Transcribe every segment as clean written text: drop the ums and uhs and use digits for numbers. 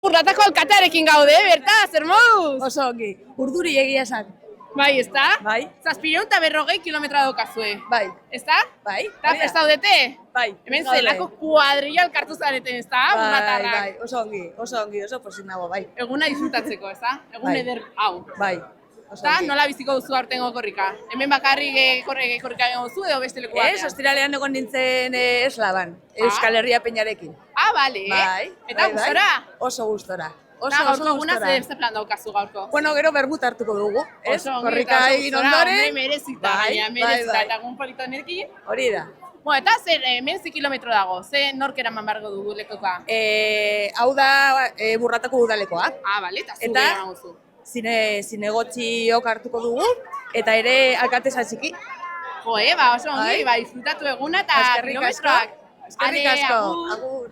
Burlatako alkatearekin gaude, berta, zer moduz? Oso ongi, urduri egia esan. Bai, ezta? Bai. 750 kilometro daukazue. Bai. Ezta? Bai. Eta prest daudete? Bai. Hemen zelako kuadrilla elkartu zareten, ezta? Burlatarrak. Bai, oso ongi, oso pozik nago, bai. Eguna disfrutatzeko, ezta? Egun Bai. eder hau. Bai. Eta nola biziko duzu aurtengo korrika? Hemen bakarrik korrika egon duzu edo beste leku batean? Ez, ostiralean egon nintzen eslaban, Euskal Herria Peñarekin. Ah, bale. Bai. Eta gustora? Oso gustora. Eta gaurko eguna ze plan daukazu gaurko? Bueno, gero berbut hartuko dugu, ez? Korrika egin ondoren. Merezita, merezita, eta egun polito nerekin. Hori da. Bueno, eta zer, hemen ze kilometro dago? Ze nork eraman bargo dugu lekoka? Hau da Burlatako udalekoa. Ah, bale, eta zu eraman guzu. Zinegotziok hartuko dugu, eta ere alkateza txiki. Jo, oso ongi, disfrutatu eguna eta kilometroak. Eskerrik asko. Agur.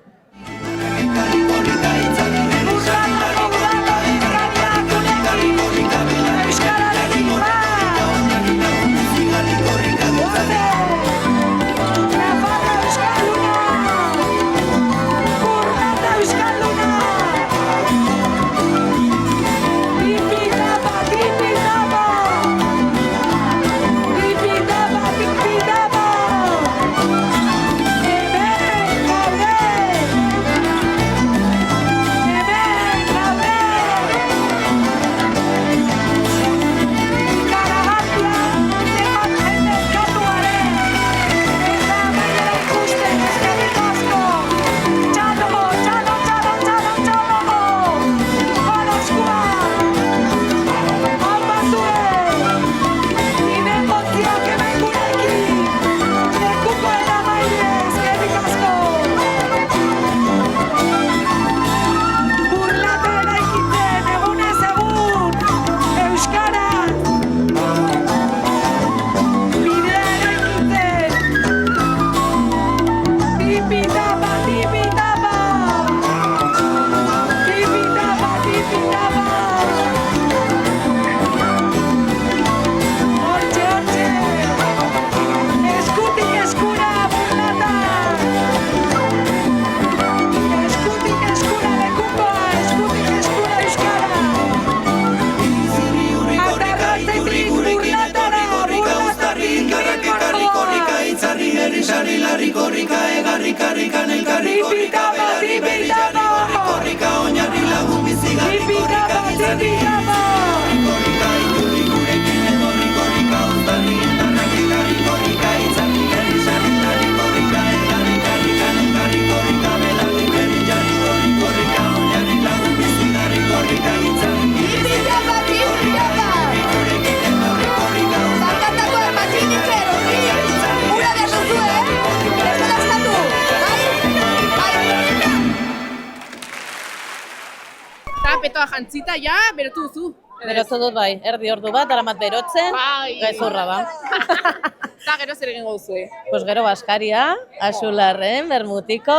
Petoa jantzita, ja, berotu duzu. Berotu dut bai, erdi ordu bat, aramat berotzen, gaizurra ba. Eta gero zer egingo duzu, Pues gero Baskaria, Axularren, Bermutiko.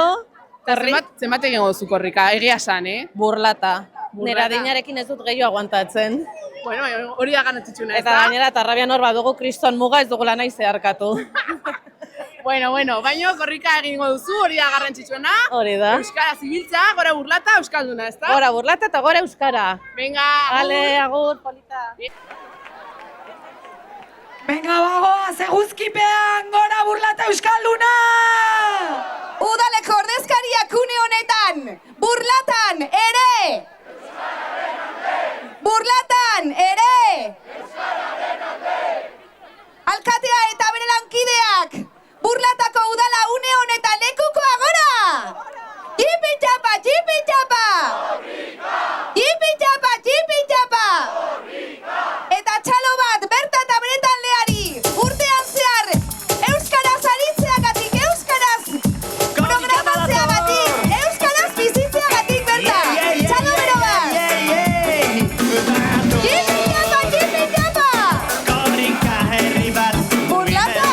Zenbat egingo duzu korrika, egia san, Burlata. Nera dinarekin ez dut gehiago aguantatzen. Bueno, hori da garrantzitsuna, ez da? Eta gainera, tarrabian hor badugu kriston muga ez dugula nahi zeharkatu. Bueno, baina korrika egingo duzu, hori da garrantzitsuena. Hori da. Euskara zibiltza, gora Burlata, euskalduna, ez da? Gora Burlata eta gora euskara. Venga, ale, agur, polita. Venga, bagoa, zeguzkipean, gora Burlata euskalduna! Udaleko ordezkariak une honetan, Burlatan ere! Burlatan ere! Alkatea eta bere lankideak! Burlatako udala une honetan lekukoa gora! Jipi txapa, jipi txapa! Jipi txapa, jipi txapa! Eta txalo bat berta eta beretan leari! Urtean zehar, euskaraz aritzeagatik, euskaraz programatzeagatik, euskaraz bizitzeagatik berta! Txalo bero bat! Jipi txapa, jipi txapa! Burlata!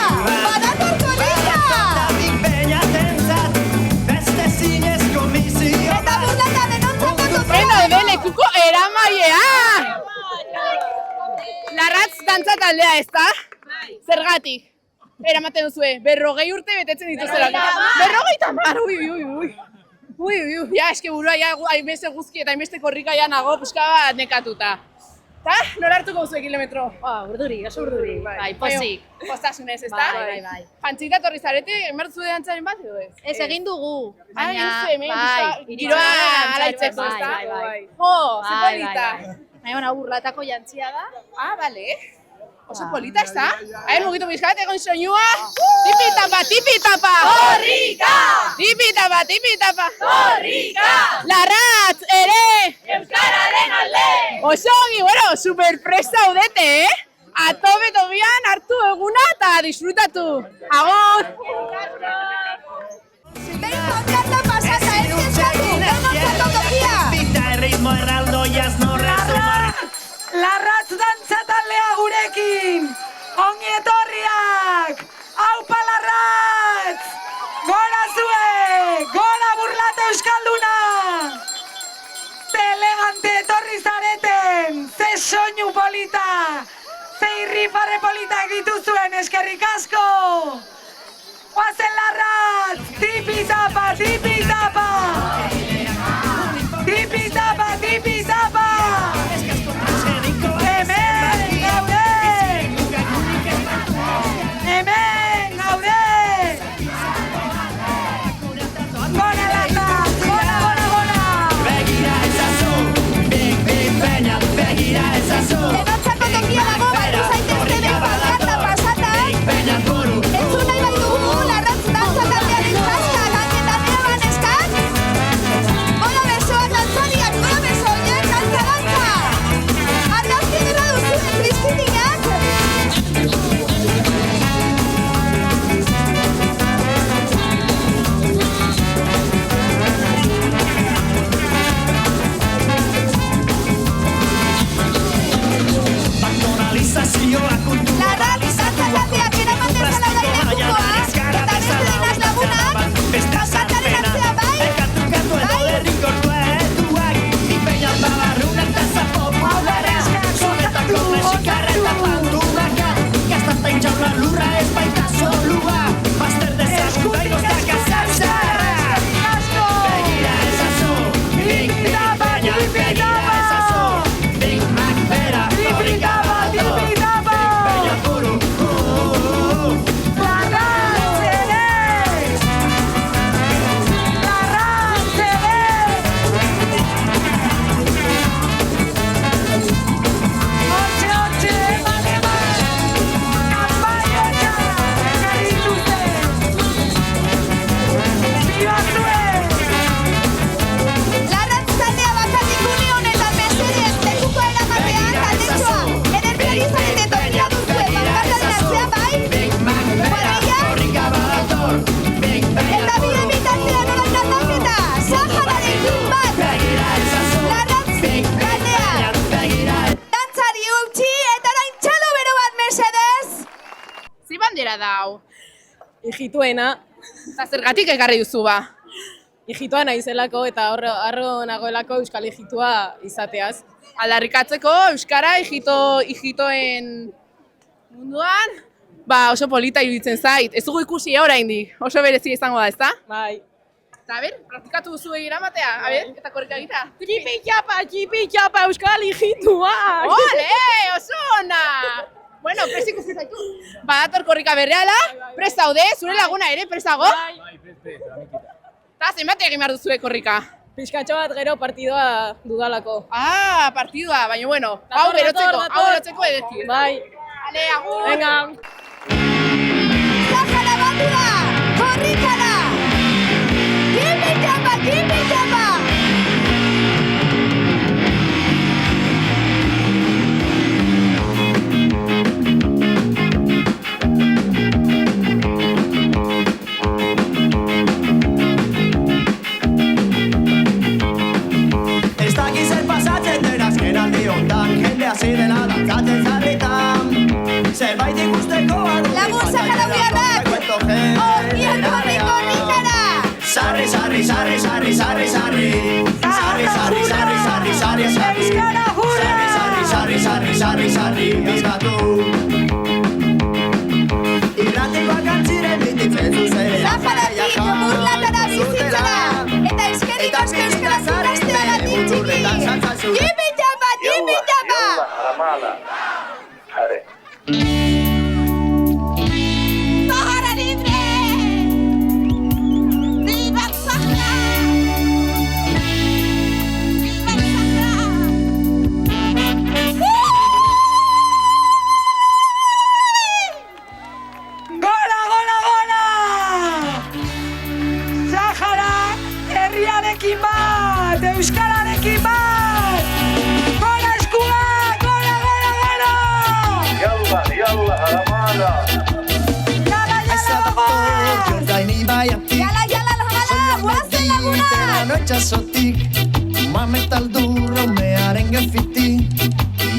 Lekuko eramailea! Larratz dantza taldea, ez da? Zergatik? Eramaten duzue, 40 urte betetzen dituzela. 50! Ui. Ja, eske burua, ja, hainbeste guzki eta hainbeste korrika ja nago, puska bat nekatuta. Ta, nola hartuko duzu kilometro? Urduri, oso urduri. Bai, pozik. Postasunez, ez da? Bai. Jantzita torri zarete, emertzu de dantzaren bat edo ez? Ez egin dugu. Giroa alaitzeko, ez da? Jo, ze polita. Baina, burlatako jantzia da. Bale. Oso polita, ez da? Mugitu bizkat, egon soinua. Tipi-tapa, tipi-tapa! Korrika! Tipi-tapa, tipi-tapa! Korrika! Larratz, ere! Euskararen alde! Oso ongi, bueno, superpresta udete, Atope tobian hartu eguna eta disfrutatu. Agur! Venga, otra pasada, venga, tokia! Pita el ritmo erraldoiaz no resumar. Larratz dantza taldea gurekin! Ongi etorriak! Aupa Larratz! Gora zue! Gora Burlata Euskalduna! Ze elegante etorri zareten! Ze soinu polita! Ze irrifarre politak dituzuen, eskerrik asko! Guazen Larratz! Tipi-tapa, tipi-tapa! Tipi-tapa, tipi-tapa! Hemen gaude! Gora Larratz! Gora! Begira ezazu, big peña, begira ezazu. Denontzako tokia dago, baitu zaitezte den pankarta pasata. Peña buru. Entzun nahi bai dugu, Larratz dantza taldearen zaska, ganketan eraban eskan. Gola besoak lantzariak, gola besoak, dantza! Argazki dira duzuen Kristitinak. Baktonalizazioa kultura. Larratz dantza taldeak eraman dezala gainekukoa, eta beste denaz lagunak, pankataren atzea bai? Ekatu edo derrigortua eduak. Ipeña babarruna eta zapo populara. Zonetako mexikarreta pandumaka. Gaztata intxaula lurra ez baita solua. Bazter dezaguda irostak azaltzara. Begira ezazu, big peña, begira ezazu. Big Mac bera, korrika bat. Peña buru, Larratz ere! Larratz ere! Hortxe, kanpai hotxa! Ekarri dituzte! Biba zuen! Larratz taldea bakarrik une honetan mesedez lekuko eramatean taldetxoa. Energializaren etorkia duzue pankataren atzea bai? Big Mac bera, korrika badator. Big peña Eta bide bitartean oran aldaketa, Sahararekin bat! begira ezazu. Larratz Big taldea! begira Dantzari utzi eta orain txalo bero bat mesedez! Zi bandera da hau. Ijituena, Eta zergatik ekarri duzu ba. ijitua naizelako eta harro nagoelako euskal ijitua izateaz. Aldarrikatzeko euskara ijitoen munduan, oso polita iruditzen zait. Ez dugu ikusi oraindik, oso berezi izango da, ezta? Bai. Eta praktikatu duzu egiramatea, eta korrika egita. Txipi-txapa euskal ijitua! Ole, oso ona! Bueno, prest ikusi zaitu. Badator korrika berreala, prest zaude, zure laguna ere, prest dago? Eta zenbat egin behar duzue korrika? Pixkatxo bat gero partidua dudalako. Partidua, baina bueno, hau berotzeko edeki. Bai. Ale, agur! Venga. Sahara batura! Korrikara! Tipi-tapa, tipi-tapa! Ez dakiz zer pasatzen den azken aldi hontan. Jende hasi dela dantzatzen zarritan. Zerbait ikusteko arruti Lagun saharauiarrak! Ongi etorri korrikara! Sarri, sarri, sarri, sarri, sarri, sarri. Sarri, sarri, sarri, sarri, sarri, sarri. Euskara hurra! Sarri, sarri, sarri, sarri, sarri, bizkatu. Irratikoak antziren bititzen zuzenean. Saharatik burlatara bizitzera! Eta eskerrik Euskararekin bat! Euskararekin bat! Gora eskuak! Gora, gora, gora! Yalla, yalla, haramala. Yala, yala, gogoa! Jordaini baiatik Yala, yala, lamala, guazen lagunak! Noitxasotik Mametaldurro mearen gefiti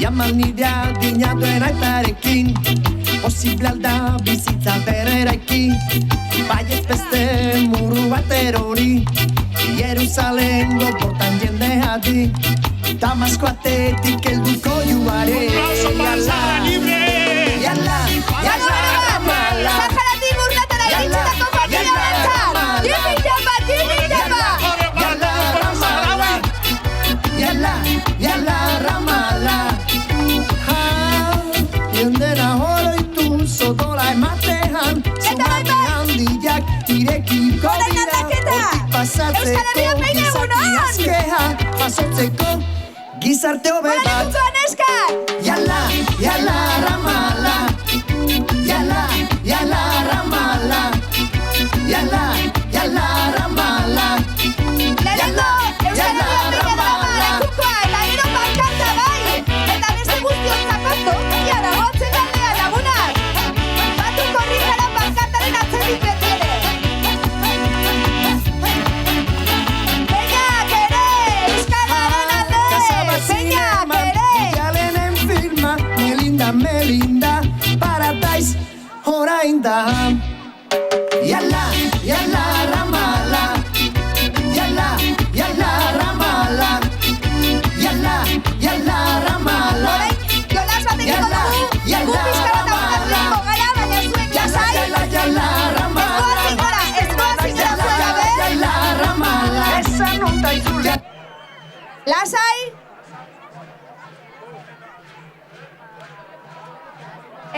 Iamal nire aldinatuen aitarekin Posible alda bizitza bereraiki Baiez beste muru bat erori Jerusalengo portan jende hadi Damasko atetik elduko juare Yala, yala, yala, ramala Zaharatik burlatara iritsitako familia bentzat! Tipi-tapa, tipi-tapa! Yala, ramala Yala, yala, ramala Jendera horoitu zodola ematean Zomari handiak irekiko Orain dira aldaketa! Hortik pasatzeko Euskal Herria peina gizaki egunon! askeha Pasotzeko gizarte hobe Gora bat lekuko neskak! Yala, yala, ramala Yala, yala, ramala Yala, yala, ramala Lehenengo, Euskal Herria peina drama lekukoa eta gero pankarta bai! Eta beste guztiontzako tokia dago atzekaldean lagunak! Batu korrizara pankartaren atzetik beti ere! Peinak ere! Euskararen alde! Peinak ere! Yalenen firma Melinda, Melinda Paradise orain da Yala, yala, ramala Yala, yala, ramala Yala, yala, ramala Orain, jolas batekiko Yala, dugu, yala, gu pixkara eta ramala. bukatzeko gara, baina zuek lasai! Yala, yala, ramala Ez goazik gara zuek gabe! Yala, ramala Esan nonta izule! Lasai!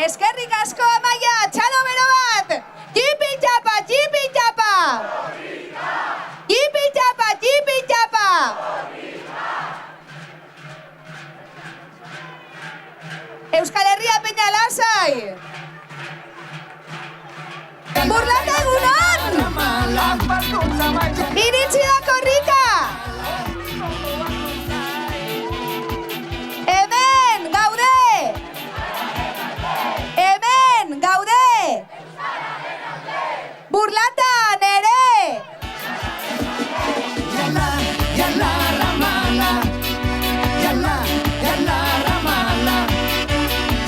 Eskerrik asko Amaia, txalo bero bat! Jipi-txapa, jipi-txapa! Jipi-txapa, jipi-txapa! Euskal Herria peña lasai! Burlata egunon! Iritsi da korrika! Hemen gaude! Hemen gaude! Burlatan ere! Yala, yala, ramala Yala, yala, ramala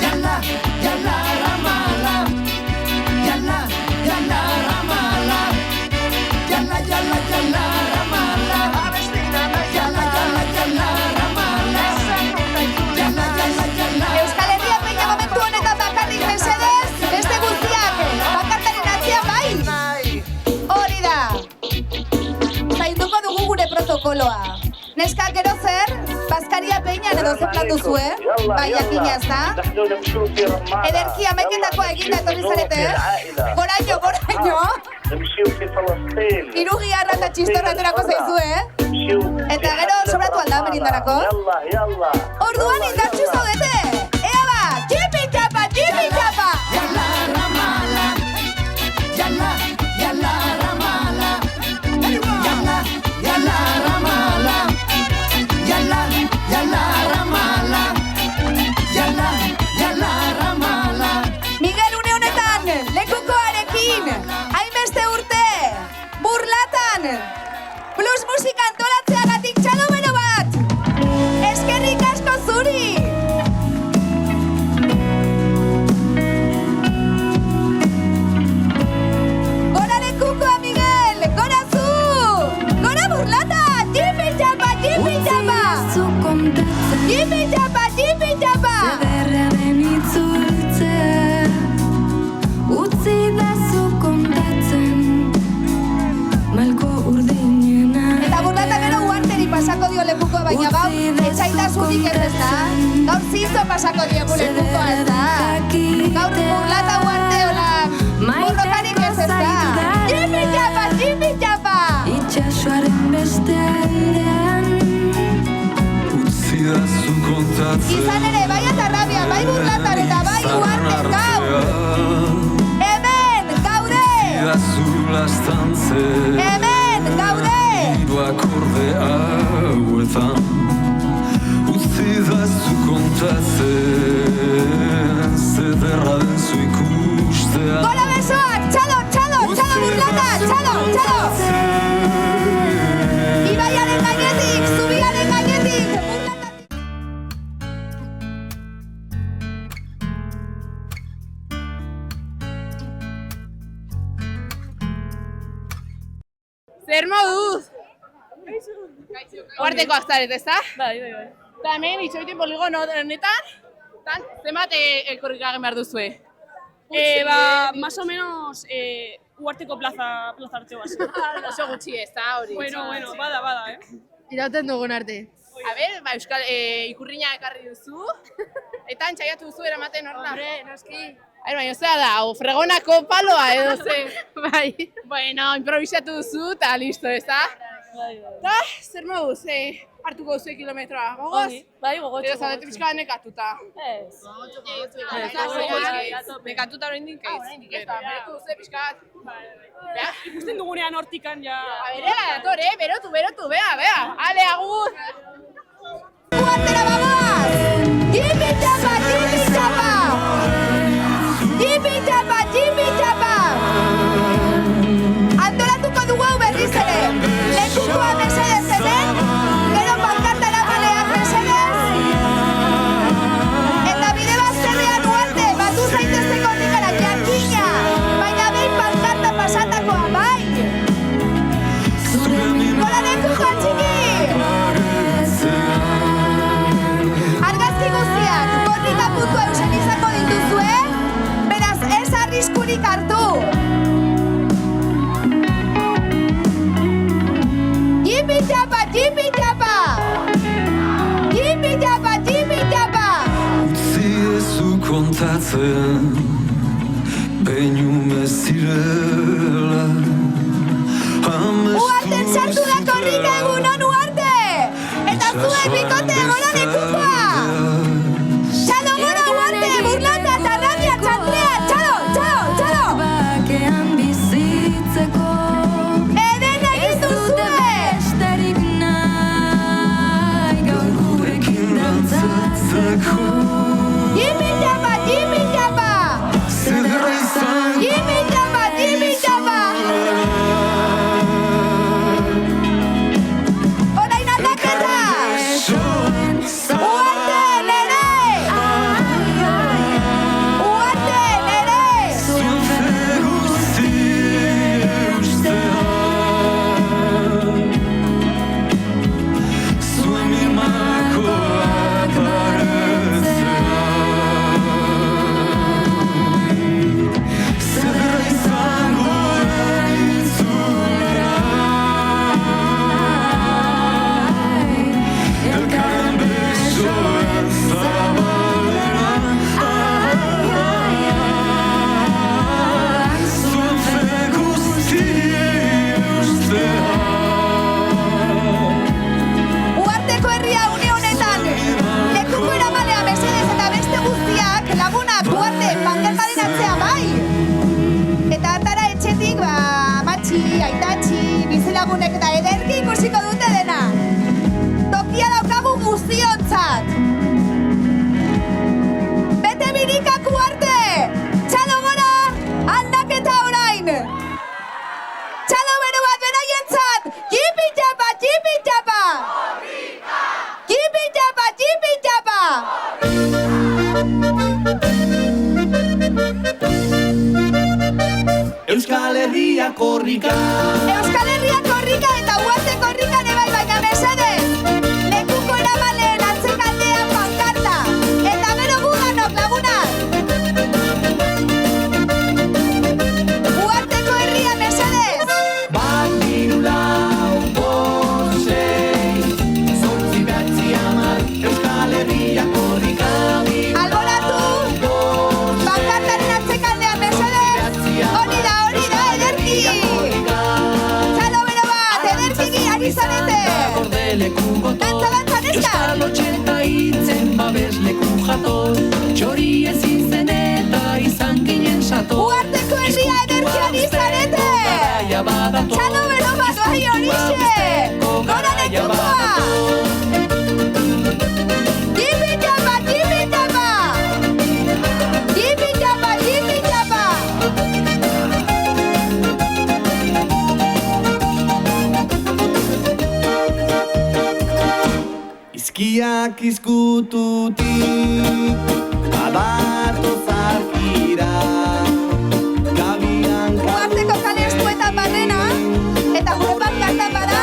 Yala, yala, ramala Yala, yala, ramala Yala, yala, yala, ramala Yala, yala, yala, ramala Yala, yala, yala Euskal Herria peña momentu honetan bakarrik mesedez, beste guztiak bakartaren atzean bai! Hori da! Zainduko dugu gure protokoloa. Neskak gero zer, Baskaria peñan edo ze plan duzue? Bai, jakina ez da? Ederki amaiketakoa eginda etorri zarete? Goraino, goraino! Irugiarra eta txistorra aterako zaizue, Eta gero sobratu alda merindarako? Yalla, yalla. Orduan indartxu zaudete! Ea ba! Jipi-txapa, jipi-txapa! Yala, ramala Yala, yala, ramala Yala, yala, ramala Yala, yala, ramala Yala, yala, ramala Miguel une honetan, lekukoarekin, hainbeste urte, burlatan, blues musika antolatzeagatik txalo bero bat! Eskerrik asko zuri! Gora lekukoa, Miguel! Gora zu! Gora burlata! Jipi-txapa, jipi-txapa! Jipi-txapa, jipi-txapa! Ederraren itzultze utzi dazu kontatzen malko urdinena Eta burlata gero uarteri pasako dio lekukoa, baina gaur etxaitasunik ez da. Gaur zizo pasako diogu lekukoa ez da. Gaur burlata uarte hola borrokarik ez da. Jipi-txapa, jipi-txapa! itxasoaren beste aldean Utzidazu kontatzen Izan ere, bai atarrabia, bai burlatan eta bai uarte gaur. Hemen gaude! Utzidazu lastantzen Hemen gaude! Hiruak Aizuz! Uartekoak zaret, ezta? Bai. Eta hemen, itxoitin poligono honetan, zenbat korrika egin behar duzue? Más o menos, Uarteko plaza hartzeo hasi. Oso gutxi ez da hori. Bueno, bada, Irauten dugun arte. A ber, euskal ikurriña ekarri duzu, eta entxaiatu duzu eramaten horna. Hombre, noski. Baina, zera da, fregonako paloa edo ze. Bai. Bueno, improvisatu duzu, eta listo, ez da? Eta, zer moduz, hartuko duzu kilometroa, gogoz? Bai, gogotxo. Eta zaudete pixka nekatuta. Ez. Nekatuta oraindik ez. Ez da, beretu duzu pixka bat. Ikusten dugunean hortikan ja... Berela dator, berotu, bea. Ale, agur! Uartera bagoaz! Tipi-tapa, tipi-tapa! Tipi-tapa, tipi-tapa! Antolatuko dugu hau berriz ere. Lekukoa mesedez hemen, gero pankartara baleak mesedez. Eta bide bazterrean Uarte, batu zaitezte korrikara, jakina! Baina behin pankarta pasatakoa, bai! Gola lekuko txiki! Argazki guztiak, korrika puntua eusen izango dituzue, beraz ez arriskurik hartu. Jipi-tapa, jipi-tapa! Jipi-tapa, jipi-tapa! Utzi ezu kontatzen, beinu zirela. Uarten sartu da korrika egunon Uarte! Eta zuen bikote gola lekukoa! Txalo gora Uarte, burlata eta rabia txantrea, txalo! Bakean bizitzeko Edena egin duzue! besterik nahi gaur gurekin dantzatzeko. Jipi-tapa, jipi-tapa! Zederra izan Jipi-tapa, jipi-tapa! Orain aldaketa! Uarte nere! Uarte nere! zuen zer guzti eustean. Zuen mirmakoak baretzean. Zederra izango entzulera. Elkarren besoen zabalera. Zuen zer guzti eustean. Uarteko herria une honetan, lekuko eramanea mesedez eta beste guztiak lagunak Uarte pankartaren atzea bai! Eta hartara etxetik, amatxi, aitatxi, bizilagunek eta ederki ikusiko dute dena. Tokia daukagu guztiontzat. Bete birikak Uarte! Txalo gora, aldaketa orain! Txalo bero bat beraientzat! Jipi-tapa, jipi-tapa! Jipi-tapa, jipi-tapa! Euskal Herria korrika. Euskal Herria korrika eta Uarte korrika ere bai, baina mesedez! Lekuko eramaleen atzekaldean pankarta! Eta bero guganok lagunak! Uarteko herria mesedez! Bat, hiru, lau, bost, sei, zortzi, bederatzi, hamar, Euskal Herria korrika. Alboratu! Pankartaren atzekaldean mesedez! Hori da, ederki! Txalo bero bat, ederki ari zarete! Dantza, neska! Euskal Otxeta hitzen babesleku jator, txori ezin zen eta izan ginen sator. Uarteko herria ederki ari zarete! Txalo bero bat, bai horixe! Gora lekukoa! Jipi-tapa, jipi-tapa! Jipi-tapa, jipi-tapa! Izkiak izkututik, adarto zarkira. Gabian Uarteko kale estuetan barrena, eta gure pankartan bada,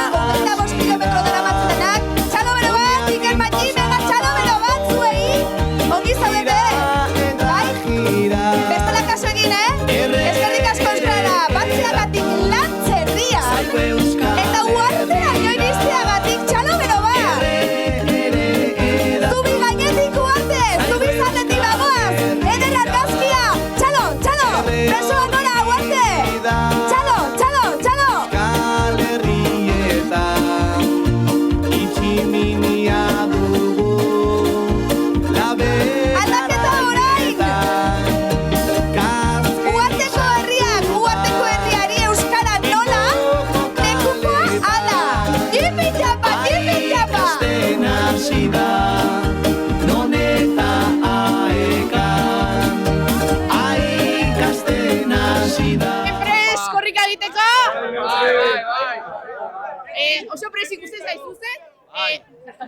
Oso presi ikusten zaizuzte?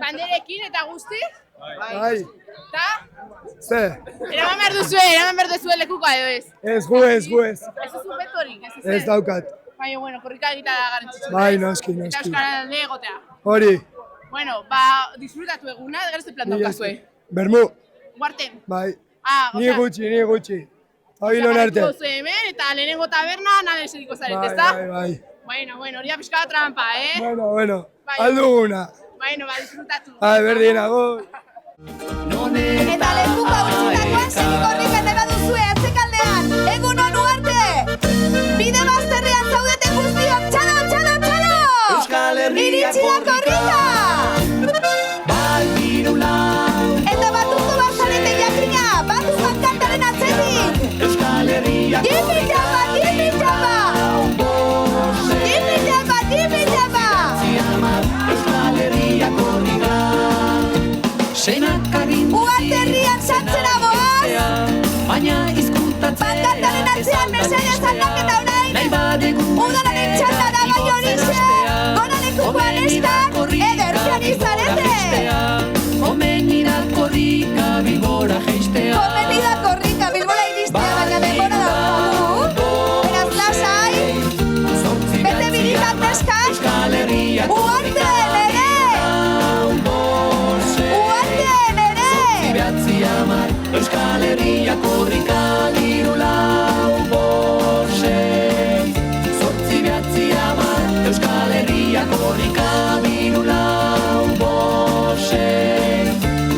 Banderekin eta guzti? Bai. Ta? Ze? Eraman behar duzue lekukoa edo ez? Ez gu. Ez duzu betorik, ez Ez daukat. Baina, bueno, korrika egita da garrantzitsu. Bai, noski. Eta Euskal egotea. Hori. Bueno, disfrutatu eguna, gero ze plan daukazue. Bermu. Guarten. Bai. Ni gutxi. Abilon arte. Hemen, eta lehenengo taberna nade eseriko zaret, ezta? Bai. Bueno, hori pixka bat trampa, Bueno. Alduguna. Bueno, disfrutatu. Berdin, agur. Eta lekuko utzitakoan segi korrika nahi baduzue atzekaldean. Egun honu arte! Bide bazterrean zaudeten guztiok, txalo! Euskal Herria Iritsi da korrika! Bai, hirulau. Eta batuko bazarete jakina, batu bankantaren atzetik! Euskal Herria Tipi txapa! Euskal Herria korrika. Uarte herrian sartzera goaz! Baina izkutatzea Bankantaren atzean mesedez aldaketa orain! Udalaren txanda da bai horixe! Gora lekukoan estak, edertzen izarete! Komeni da korrika bilbora geistea. Komeni da korrika bilbora iristea, baina denbora daukagu! Beraz lasai! Bete biritak neskak! Uarte nere! Euskal Herria korrika hirulau bost. Zortzi behatzi hamar. Euskal Herria korrika hirulau bost.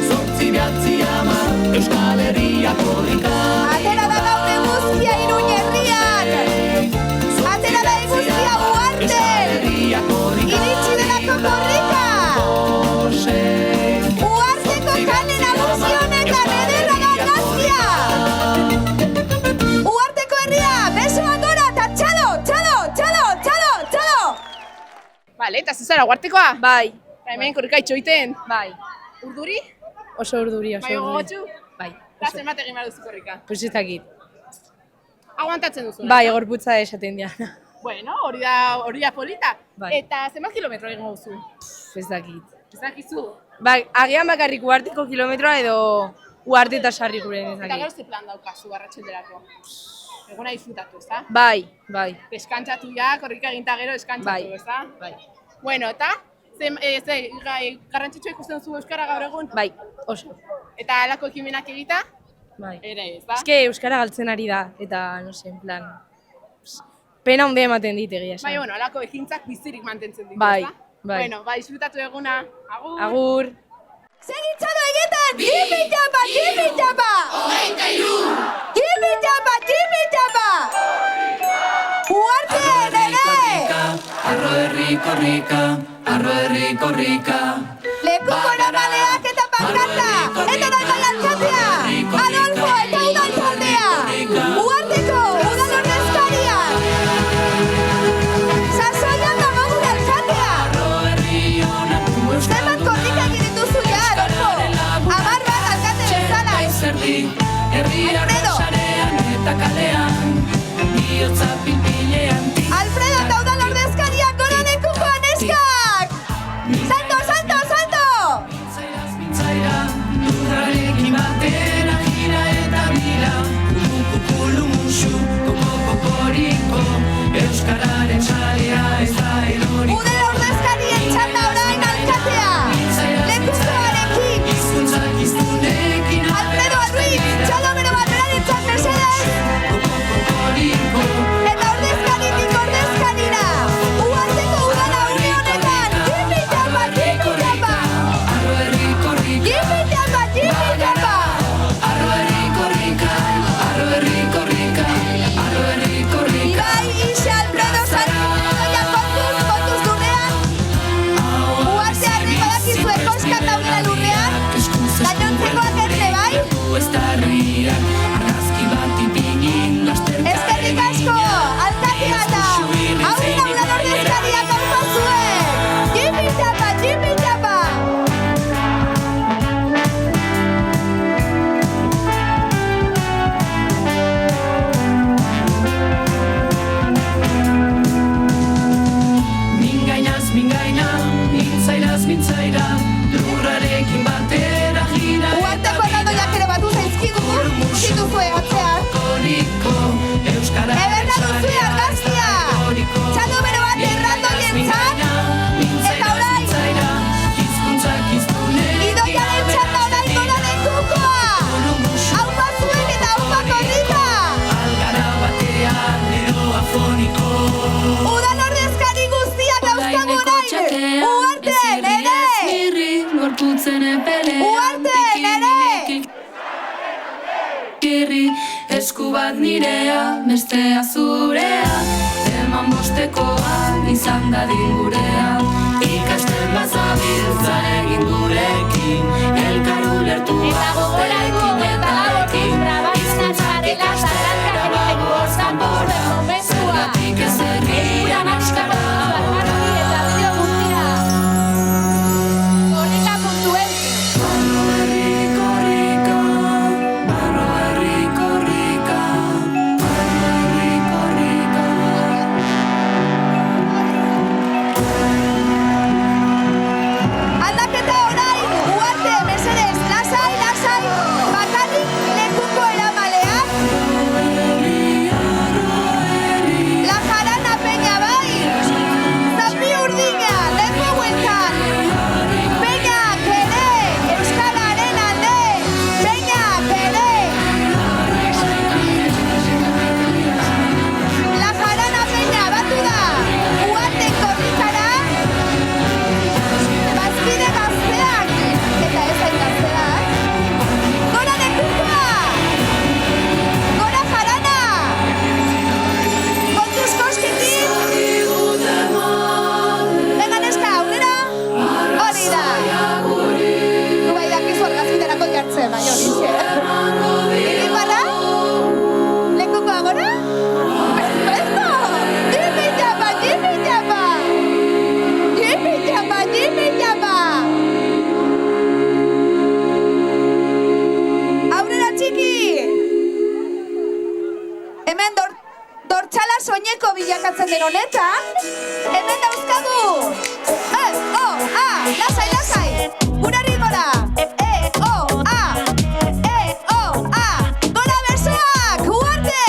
Zortzi behatzi hamar. Euskal Herria korrika. Atera da gaur eguzkia Iruña herrian! Atera da eguzkia Uarten! Iritsi delako korrika! Uarteko kale nagusi honetan ederra gargazkia! Uarteko herria, besoa gora eta txalo! Vale, eta zuzara, guartekoa? Bai. Eta hemen korrika itxoiten? Bai. Urduri? Oso urduri. Bai, gogotxu? Bai. Eta zenbat egin behar duzu korrika? Pues ez dakit. Aguantatzen duzu? Bai, gorputza esaten dira. Bueno, hori da polita. Bai. Eta zenbat kilometro egin duzu? Ez dakit. Ez dakizu? Bai, agian bakarrik uarteko kilometroa edo uarte eta sarri guren ez Eta dakit. gero ze plan daukazu barratxelderako? Eguna disfrutatu, ezta? Bai. Deskantzatu ja, korrika eginta gero deskantzatu, ezta? Bai. Bueno, eta? Garrantzitsua ikusten duzu euskara gaur egun? Bai, oso. Eta halako ekimenak egita? Bai. Ere, ezta? Ez que euskara galtzen ari da, eta, no se, en plan... Pena hunde ematen dit egia esan. Bai, bueno, halako ekintzak bizirik mantentzen ditu, Bai, ezta? bai. Bueno, disfrutatu eguna. Agur! Agur! Segitxado egiten! Tipi txapa! Tipi txapa! Uarte nere! Arro herri korrika. Lekuko normaleak eta pankarta! Eta da bai altzatea! Adolfo eta udaltzaldea! Uarteko udal ordezkariak! Sasoian dago gure altzatea! Zenbat korrika egin dituzu ja, Adolfo! 10 bat alkate bezala! Alfredo eta udal ordezkariak gora lekuko neskak! Salto! zintzaira, lurrarekin batera gira. Uarteko erraldoiak ere batu zaizkigu, zituzue atzean. Euskara Eberna duzue argazkia! Txalo bero bat erraldoientzat, eta orain, idoiaren txanda orain gora lekukoa! Haupa zuen eta haupa korrika! Udan ordezkari guztiak dauzkagu orain! Uarte, nere! Uarte, nere! Esku bat nirea, bestea zurea, eman bostekoa izan dadin gurea. Ikasten bazabiltza egin gurekin, elkar ulertua gotekin eta ekin. Hizkuntzak ikastera bagoaz kanpora, zergatik ez egian euskara. Aldaketa orain, Uarte, mesedez, lasai, lasai, bakarrik lekuko eramaleak. La jarana peña bai, zapi urdina, leku bueltan. Peñak ere, euskararen alde, peñak ere. La jarana peña batu da, Uarte korrikara. Bazkide gazteak, eta ez hain gazteak. Gora lekukoa! Gora jarana! Kontuz koskikin! Venga neska, aurrera! Hori da! Nu bai dakizu argazkiterako jartzen, baina hori. Iparra? Lekukoa gora? Perfecto! Jipi japa, jipi japa! Jipi japa, jipi japa! Aurrera txiki! Hemen dortxala soineko bilakatzen den honetan, hemen dauzkagu! Lasai, lasai! Gura ritmora! Gora besoak! Uarte!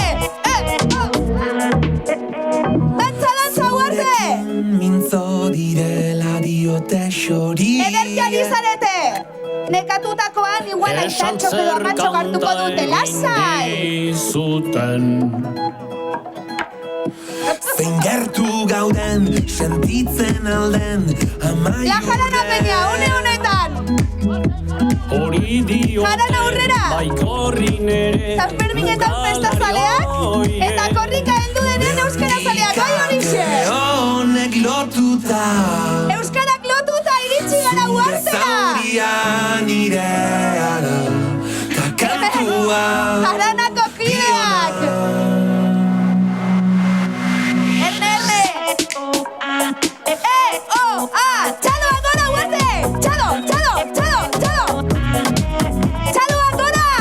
Dantza, dantza, Uarte! Mintzo direla diote xori. Ederki ari zarete! Nekatutakoan igual aitantxo edo amatxo hartuko dute, lasai! Zuten zein gertu gauden, sentitzen alden, amaiur La jarana peña, une honetan! hori diote Jarana aurrera! baikorri nere Zanferminetan festa zaleak, eta korrika heldu denen euskara zaleak, bai horixe! honek lotuta Euskarak lotuta iritsi gara Uartera! zauria nireara kakantua Jaranako kideak! Erne! Txaloa gora, Uarte! Txalo! Txaloa gora!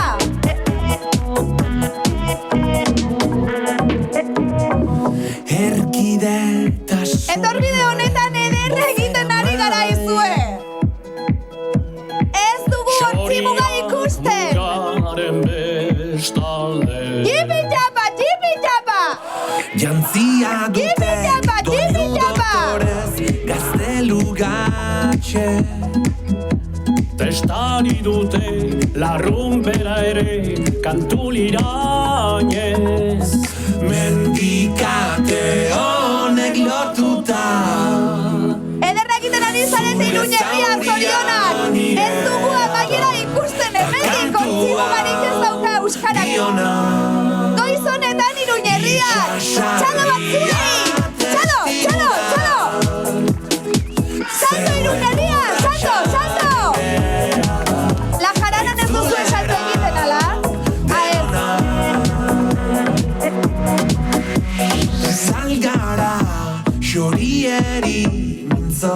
erkidetasun Etorbide honetan ederra egiten ari gara izue! Ez dugu hortzimuga ikusten! Jipi japa, jipi japa! jantzia dute Jipi-japa, jipi-japa! dotorez gaztelu gatxe Testari dute larrumpera ere kantulirainez mendikate honek lotuta Ederra egiten ari zarete Iruñerria zorionak! Ez dugu amaiera ikusten hemendik hortzimugarik ez dauka euskarak! Goiz honetan Iruñerriak! Txalo bat zuei! Txalo! Salto Iruñerria! Salto! La jaranan ez duzu salto egiten ala? salgara xorieri mintzo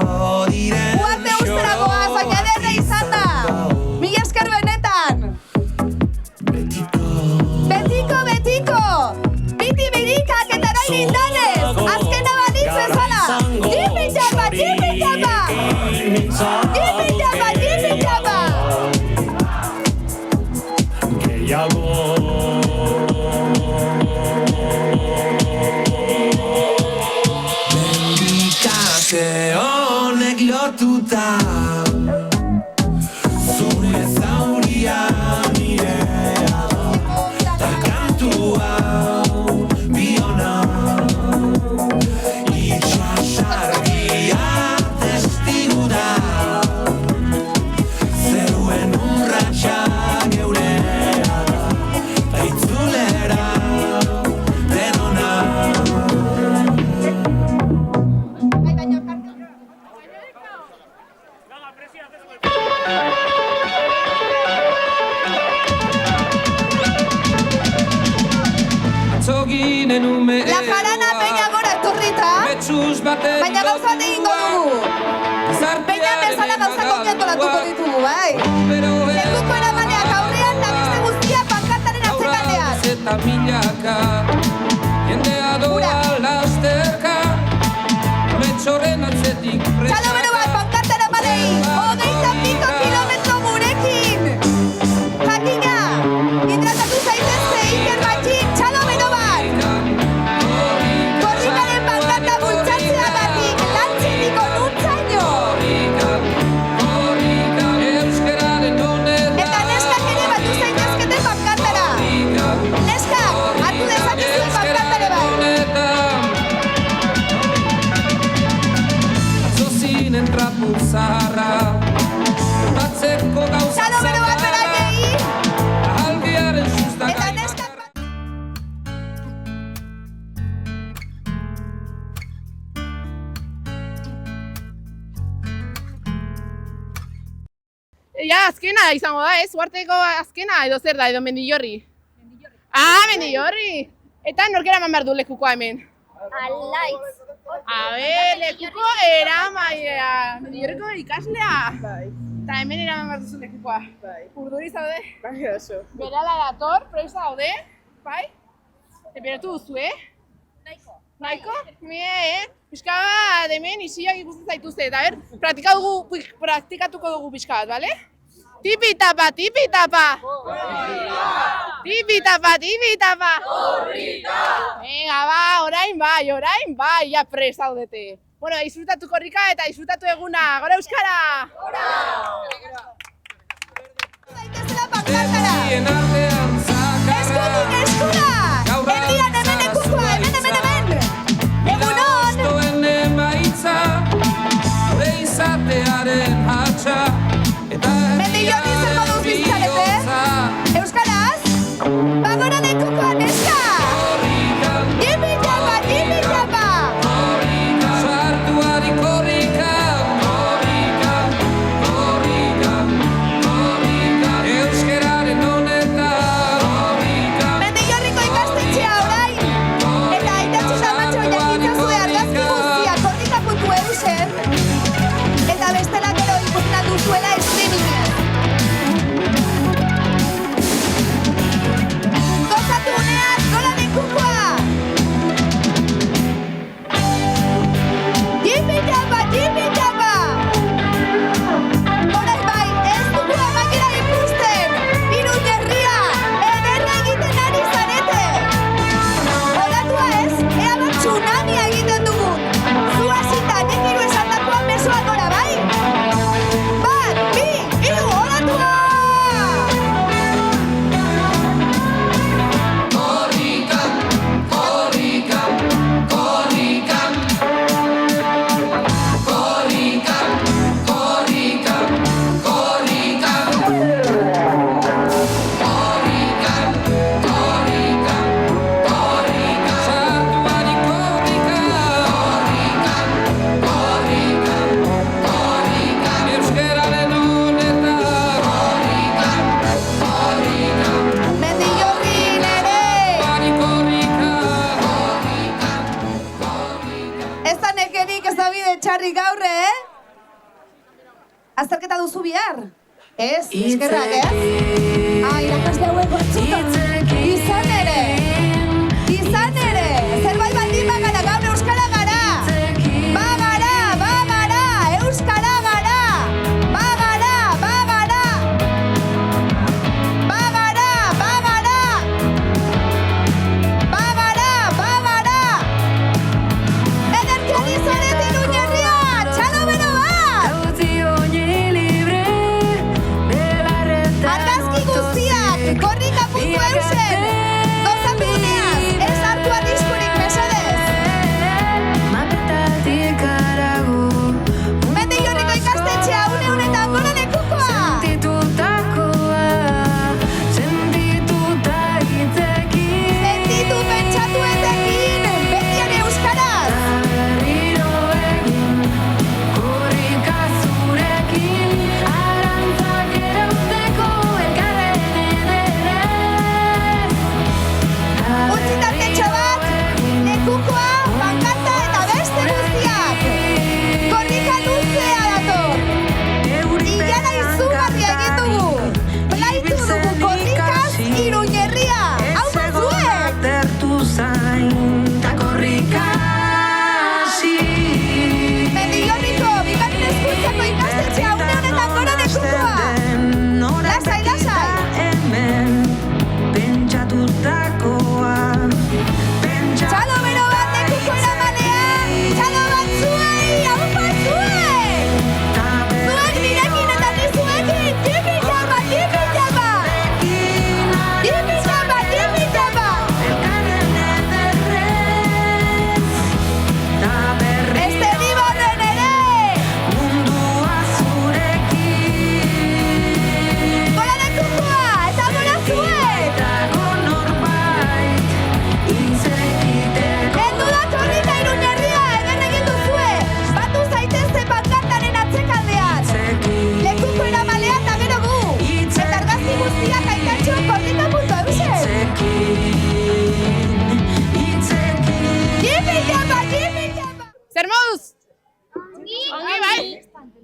diren Uarte usteragoa, baina ederra izan da! Mila esker benetan! Betiko! Biti birikak eta orain indanez! Azkena balitz bezala! Jipi japa! lortuta zure zauria nirea ta kantu hau biona itxasargia testigu da zeruen urratxa geurea ta itzulera denona. La jarana peña gora etorrita, baina gauza bat egingo dugu. Peña bezala gauza konkiatolatuko ditugu, bai? Lekuko eramaneak aurrean da beste guztia pankartaren atzekaldean. Txalo bero bat pankarta eramanei, 22 kilometro gurekin. Jakina, hidratatu zaitezte Iker Batxik, txalo bero bat. Korrikaren pankarta bultzatzeagatik, lantzetik onuntzaino. Eta neskak ere batu zaitezkete pankartara. Neskak, hartu dezakezu pankartare bai. Txalo bero bat berakei. Eta neskak... Ja, azkena izango da, ez? Uarteko azkena edo zer da, edo Mendillorri? Mendillorri! Eta nork eraman behar du lekukoa hemen? Alaitz. Lekuko eramailea. Mendillorriko ikaslea. Eta hemen eraman behar duzu lekukoa. Urduri zaude? Bai, oso. Berala dator, presa daude, bai? Esperatu duzu, Nahiko? Pixka bat hemen isiak ikusten zaituzte, eta praktikatuko dugu pixka bat, bale? Tipi-tapa, tipi-tapa! Tipi-tapa, tipi-tapa! Venga, ba, orain bai, ja prest zaudete. Bueno, disfrutatu korrika eta disfrutatu eguna, gora euskara! Zaitezela pankartara! Eskutik eskura! Erdian hemen ekukoa, hemen! Egunon! Mendillorri zer moduz bizkarete? Euskaraz? Bagora lekukoa neska! Tipi-tapa, tipi-tapa! Mendillorriko ikastetxea orain! Eta aitatxu zamatxo jakitzazue argazki guztia korrika.eusen eta bestela gero ikusten duzuela streamingen. Gozatu unean, gola lekukoa! Tipi-tapa, tipi-tapa! Horai bai, ez dugu amaiera ikusten! Iruñerria, ederra egiten ari zarete! Olatua ez, ea bat tsunamia egiten dugun! Zua zita, nik hiru esandakoan mesoa gora, bai? Bat, bi, hiru, olatua! Mendillorri nere! Ez da nekerik ez da bide txarri gaur, Azterketa duzu bihar? Ez, eskerrak, irakasle hauek batzutan. Izan ere! Zerbait baldin bagara, gaur euskara gara! Bagara! Euskara gara! Bagara! Ederki ari zarete Iruñerria! Txalo bero bat!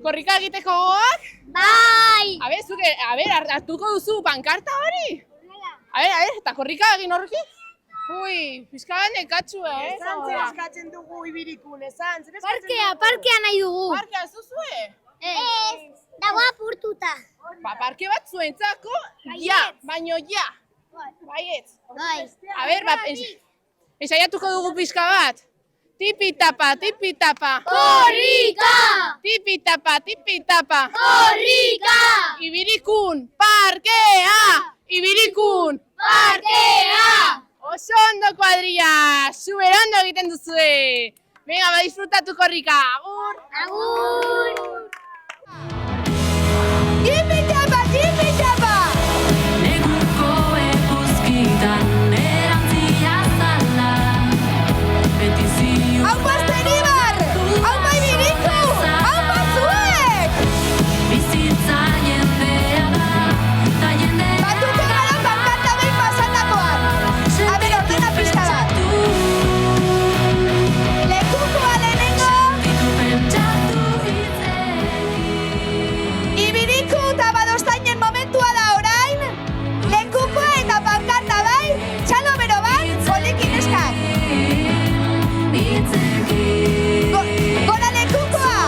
Korrika egiteko gogoak? Bai! Hartuko duzu pankarta hori? Eta korrika egin horrekin? Ui, pizka bat nekatxua, eskatzen dugu ibirikun, esan. Parkea nahi dugu. Parkea ez duzue? Ez, dago apurtuta. Parke bat zuentzako, baino ja. Baietz. Bai. Ensaiatuko dugu pizka bat. Tipi-tapa, tipi-tapa. Korrika! Tipi-tapa, tipi-tapa. Korrika! Ibirikun, parkea! Ibirikun, parkea! Oso ondo kuadrilla, super ondo egiten duzue. Venga, disfrutatu korrika. Agur! Agur! Tipi-tapa, tipi-tapa! Neguko eguzkitan erantzia zala beti ziur Aupa Zeribar! Aupa Ibiriku! Aupa zuek! bizitza jendea da ta jendea Batuko gara pankarta behin pasatakoan. Ordena pista bat. Lekukoa lehenengo. pentsatu hitzekin Ibiriku eta badostainen momentua da orain. Lekukoa eta pankarta bai. Txalo bero bat, golekin eskak. Gora lekukoa!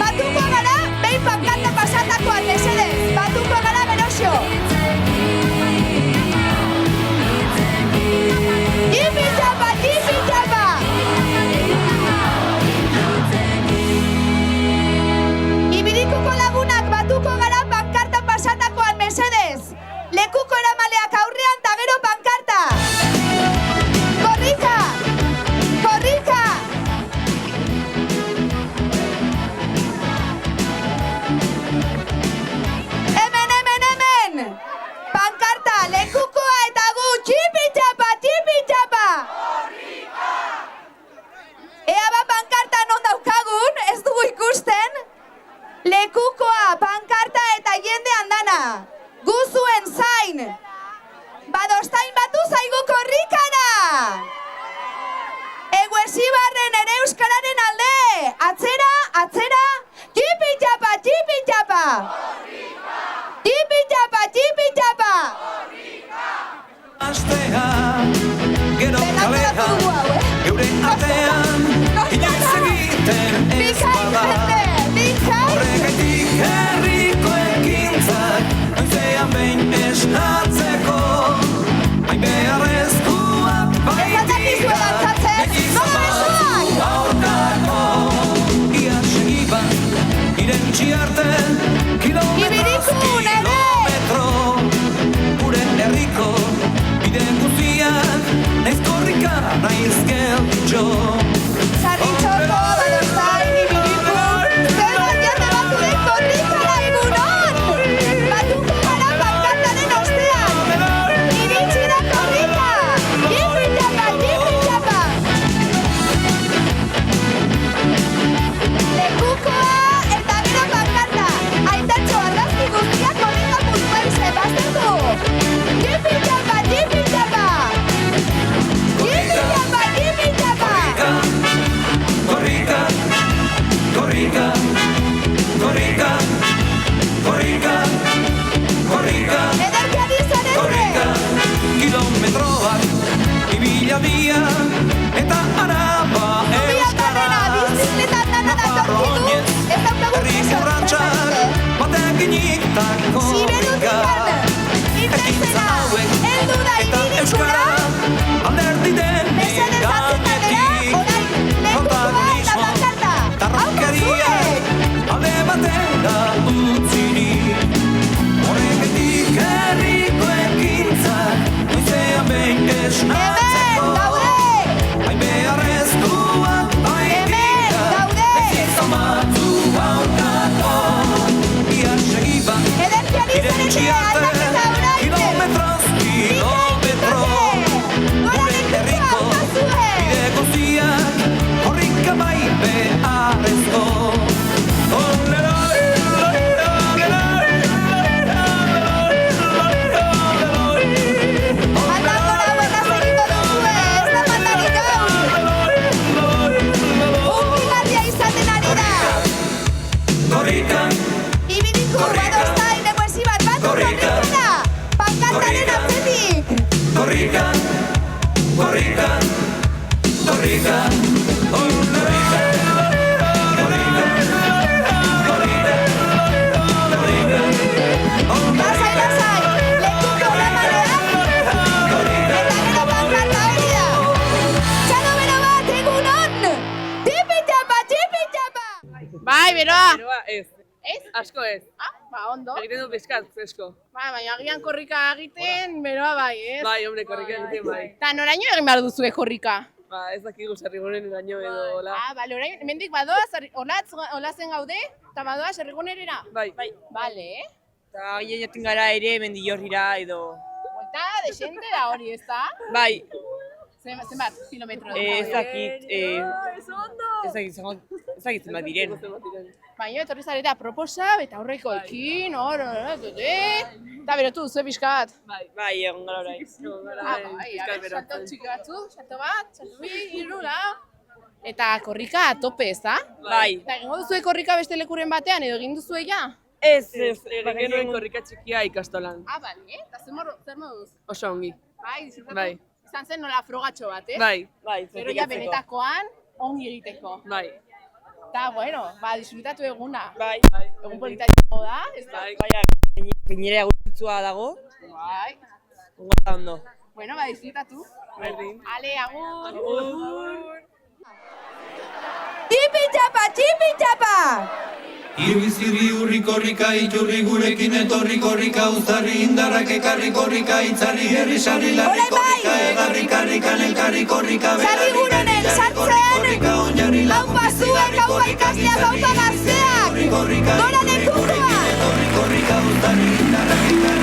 Batuko gara, behin pankarta pasatakoan, mesedez. Batuko gara berosio. Tipi-tapa, tipi-tapa! Ibirikuko lagunak batuko gara pankarta pasatakoan, mesedez. Lekuko eramaleak aurrean eta gero pankarta. Korrika! Korrika! Hemen! Pankarta, lekukoa eta gu, tipi-tapa, tipi-tapa! Ea ba pankarta non daukagun, ez dugu ikusten. Lekukoa, pankarta eta jende andana. Gu zuen zain. Badostain batu zaigu korrikara. Eguesibarren ere euskararen alde. Atzera, tipi-tapa, tipi-tapa. Tipi-tapa, tipi-tapa. Astea, gero kalea, geure artean, inoiz egiten ez bada. Horregatik herriko ekintzak, noizean behin esnatzeko, hain beharrezkoa baitira, egizan batzu aurkako. Ia segiban, irentsi arte, kilometros, kilometro, gure herriko, bide guztiak, naiz korrika, naiz gelditxo. Sarritxoko, badostain, ibiriku, zer bat jende batuen korrikara egunon! Batuko gara pankartaren ostean! Iritsi da korrika! Tipi-tapa, tipi-tapa! Lekukoa eta gero pankarta! Aitatxo argazki guztiak korrika puntualize, baztertu! Tipi-tapa, tipi-tapa! Tipi-tapa, tipi-tapa! Korrika, korrika, korrika, korrika, korrika, Ederki adizan korrika, kilometroak, ibila dia, eta araba euskara, nafarro oinez, herri zurratxak, batekin eta korrika, ekintza hauek, eta euskara, alderdi denik ganetik, protagonismo, tarrokeria, alde batera utzirik. Horregatik herriko ekintzak, noizean behin esnatzeko, hain beharrezkoak baitira, ezizan batzu aurkako. Ia segiban, irentsi arte, kilometros, kilometro, gure herriko, bide guztiak, korrika bai beharrezko. korrika, korrika, korrika, Lasai, lasai, lekuko lamarean, eta gero pankarta hori da. Txalo bero bat, egunon! Tipi-tapa, tipi-tapa! Bai, beroa. Beroa, ez. Ez? Asko ez. Ah, ba, ondo. Egiten du pizkat, fresko. Ba, baina agian korrika egiten, beroa bai, ez? Bai, hombre, korrika egiten bai. Eta noraino egin behar duzue korrika? Ba, ez dakigu Sarrigonen eraino edo, hola. Ah, bale, orain, hemendik badoaz, olatzen gaude, eta badoaz herrigunerera? Bai. Bale, Eta gehien joten gara ere mendillorrira edo... Buelta, desente da hori, ez da? Bai, Zenbat kilometro? ez dakit... Ez dakit zenbat diren. Baina, etorri zarete aproposa, eta horreko ekin, eta berotu duzu pixka bat. Bai, egon gara orain. Ah, bai, a ber, salto txiki batzu, salto bat, salto bi, hiru, lau. Eta korrika a tope, ez da? Bai. Eta egingo duzue korrika beste lekuren batean, edo egin duzue ja? Ez, Egin genuen korrika txikia ikastolan. Ah, bale, eta zer moduz? Oso ongi. Bai, disfrutatu? Bai. Izan zen nola frogatxo bat, ez? Bai. Pero ja benetakoan, ongi egiteko. Bai. Eta, bueno, ba, disfrutatu eguna. Bai. Egun polita izango da, ez da? Bai, gainera gurtitzua dago. Bai. Ongo ondo. Bueno, ba, disfrutatu. Berdin. Ale, agur! Tipi-tapa, tipi-tapa! Irbiziri urri korrika, iturri gurekin etorri korrika, uztarri indarrak ekarri korrika, itzarri herri sarri larri korrika, egarri karrikan elkarri korrika, Sarri gurunen sartzen, haupa zuek, haupa ikasleak, haupa gazteak, gora lekukoa!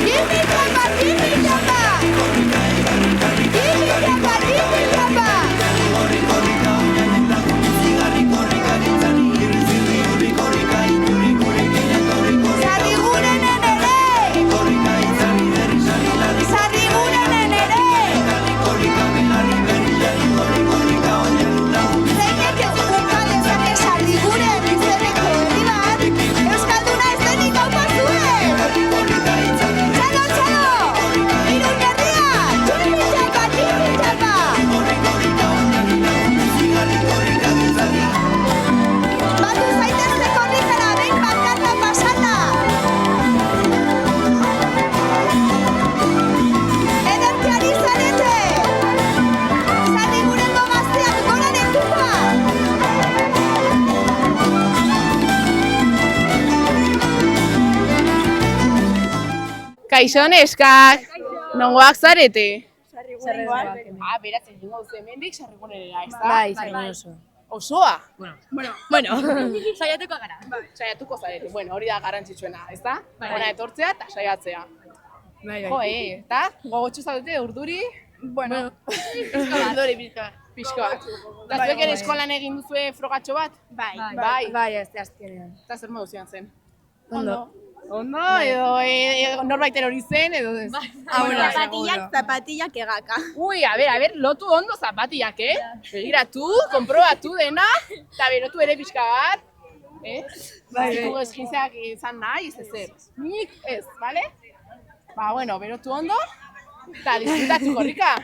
Tipi-tapa, tipi-tapa! Tipi-tapa, tipi-tapa! Sarri gurenen ere! Sarri gurenen ere! Zeinek uka dezake sarri guren izeneko herri bat, euskalduna ez denik haupa zuen! Txalo, txalo! Irun herria! Tipi-tapa, tipi-tapa! Batu zaitezte korrikara, behin pankarta pasata! Ederki ari zarete! Sarri gurengo gazteak gora lekukoa! Kaixo neskak! Nongoak zarete? Sarriguan. Ah, beraz, egingo duzu hemendik sarrigunerera, ez da? Bai, Sarrigun oso. Osoa? Bueno, saiatuko gara. Saiatuko zarete. Bueno, hori da garrantzitsuena, ez da? Hona etortzea eta saiatzea. Bai. Jo, eta gogotxu zaudete urduri? Bueno, urduri pixka bat. Eta zuek ere eskolan egin duzue frogatxo bat? Bai. Bai, ez azkenean. Eta zer modu zian zen? Ondo. Ondo, edo norbait hori zen, edo ez? Zapatillak egaka. Ui, a ber, lotu ondo zapatillak, Begiratu, konprobatu dena, eta berotu ere pixka bat. Bai. Zuko eskintzeak izan nahi, ez ezer. Nik ez, bale? Ba, bueno, berotu ondo, eta disfrutatu korrika.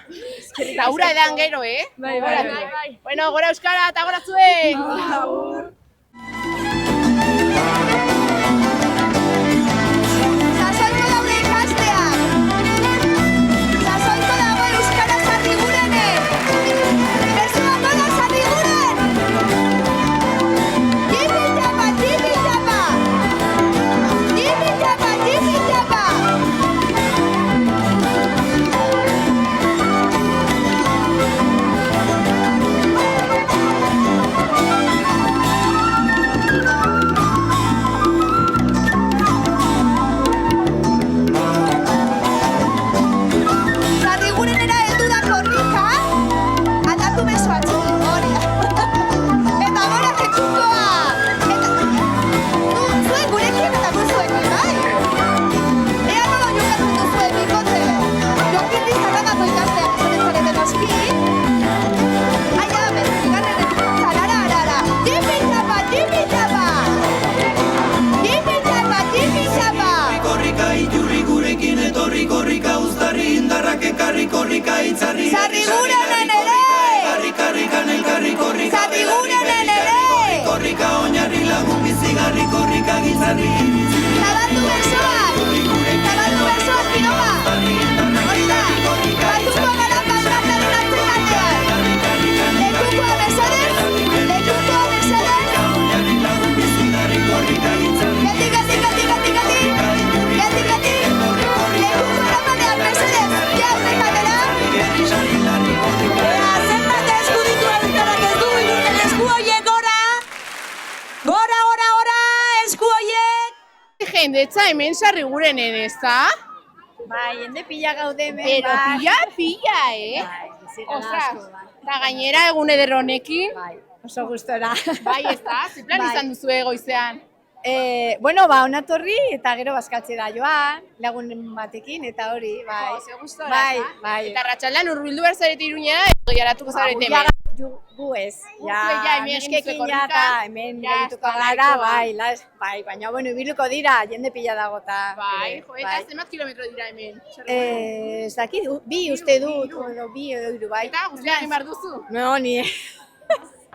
Eta ura edan gero, Bai. Bueno, gora euskara eta gora zuek! Sasoiko daude ikasteak! Sasoiko dago euskara sarri gurenek! Bersua nola sarri guren! Tipi-tapa, tipi-tapa! Tipi-tapa, tipi-tapa! Sarri gurenera heldu da korrika, aldatu beso atzetik, hori da. Eta gora lekukoa! Zuek gurekin eta guzuekin, bai? Ea nola jokatzen duzuen bikote. Jokin Lizarragako ikasteak esaten zarete noski. Aia, bigarren zarara. Tipi-tapa, tipi-tapa! Tipi-tapa, tipi-tapa! Korrika iturri gurekin etorri korrika, uztarri indarrak ekarri korrika, itzarri Sarri gurenek korrika gizarri Zabaldu besoak! Zabaldu besoak, Quiroga! Oita! Batuko gara pankartaren atzekaldean! Lekukoa mesedez! Lekukoa mesedez! Gati! Lekuko eramanean mesedez! Ja, urrekatera! Zenbat esku ditu elkarrak ez du irunen esku horiek gora! Gora, esku horiek! Jendetza hemen sarrigurenen, ez da? Bai, jende pila gaude hemen, Pero pila, Ostras, eta gainera egun eder honekin. Bai, oso gustora. Bai, ez da? Ze plan izan duzu goizean? Bueno, onatorri eta gero bazkaltzera joan, lagunen batekin eta hori, bai. Ze gustora, Bai, ez da? bai. Eta arratsaldean hurbildu behar zarete Iruñera, edo jaratuko zarete hemen. Gu ez, ja hemen neskekin egin ja duzu eta hemen gerituko gara, bai, baina bueno, ibiluko dira, jende pila dago eta. Bai, eta zenbat kilometro dira hemen? Ez dakit, bi uste dut, edo bi edo hiru, bai. Eta guztia egin behar duzu? No, ni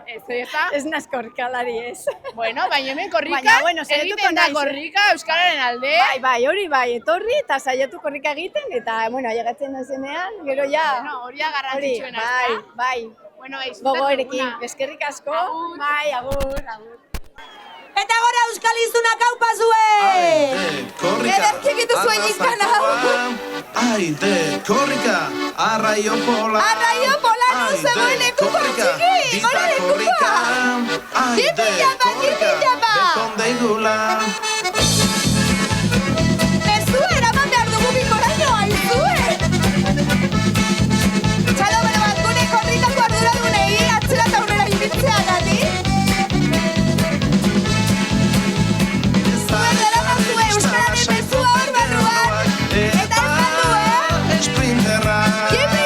Ez da? ez naz korrikalari ez. Bueno, baina hemen korrika, Baina, bueno, saiatuko egiten da naiz, korrika Euskararen alde. Bai, hori bai, etorri eta saiatu korrika egiten eta, bueno, ailegatzen nazenean, gero ja. Bueno, hori da garrantzitsuena, ez da? Bai. Bueno, Gogoerekin, eskerrik asko. Bai, agur. Eta gora euskal izunak haupa zuen! Ederkik dituzuen izan hau! Aite, korrika, arraio pola. Arraio pola non zegoen lekuko txiki! Gora lekukoa! Jipi japa! Beton deigula. Mezua eraman behar dugu bikoraino, aizue! Txalo bere bat, gune korrikako arduradunei atzera eta aurrera ibiltzeagatik. Zuen eraman zuen euskararen mezua hor barruan. Eta ez galdu, Esprinterra. Jipi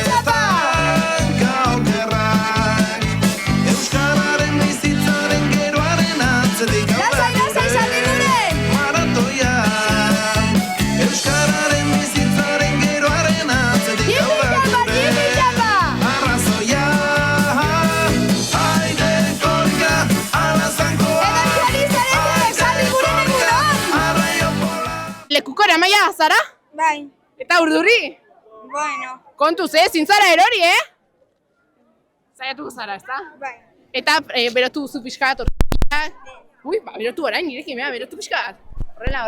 japa! Gaukerrak. Euskararen bizitzaren geroaren atzetik Lasai, sarriguren! maratoia. Euskararen bizitzaren geroaren atzetik Jipi japa! arrazoia. Aide korrika, alazankoa. Ederki zarete, sarriguren egunon! Arraio pola. Lekuko eramaia zara? Bai, Eta urduri? bueno, Kontuz, zintzara erori, Zaiatuko zara, ez da? bai. Eta berotu duzu pixkat, Ui, berotu orain, nirekin, berotu pixkat. Horrela,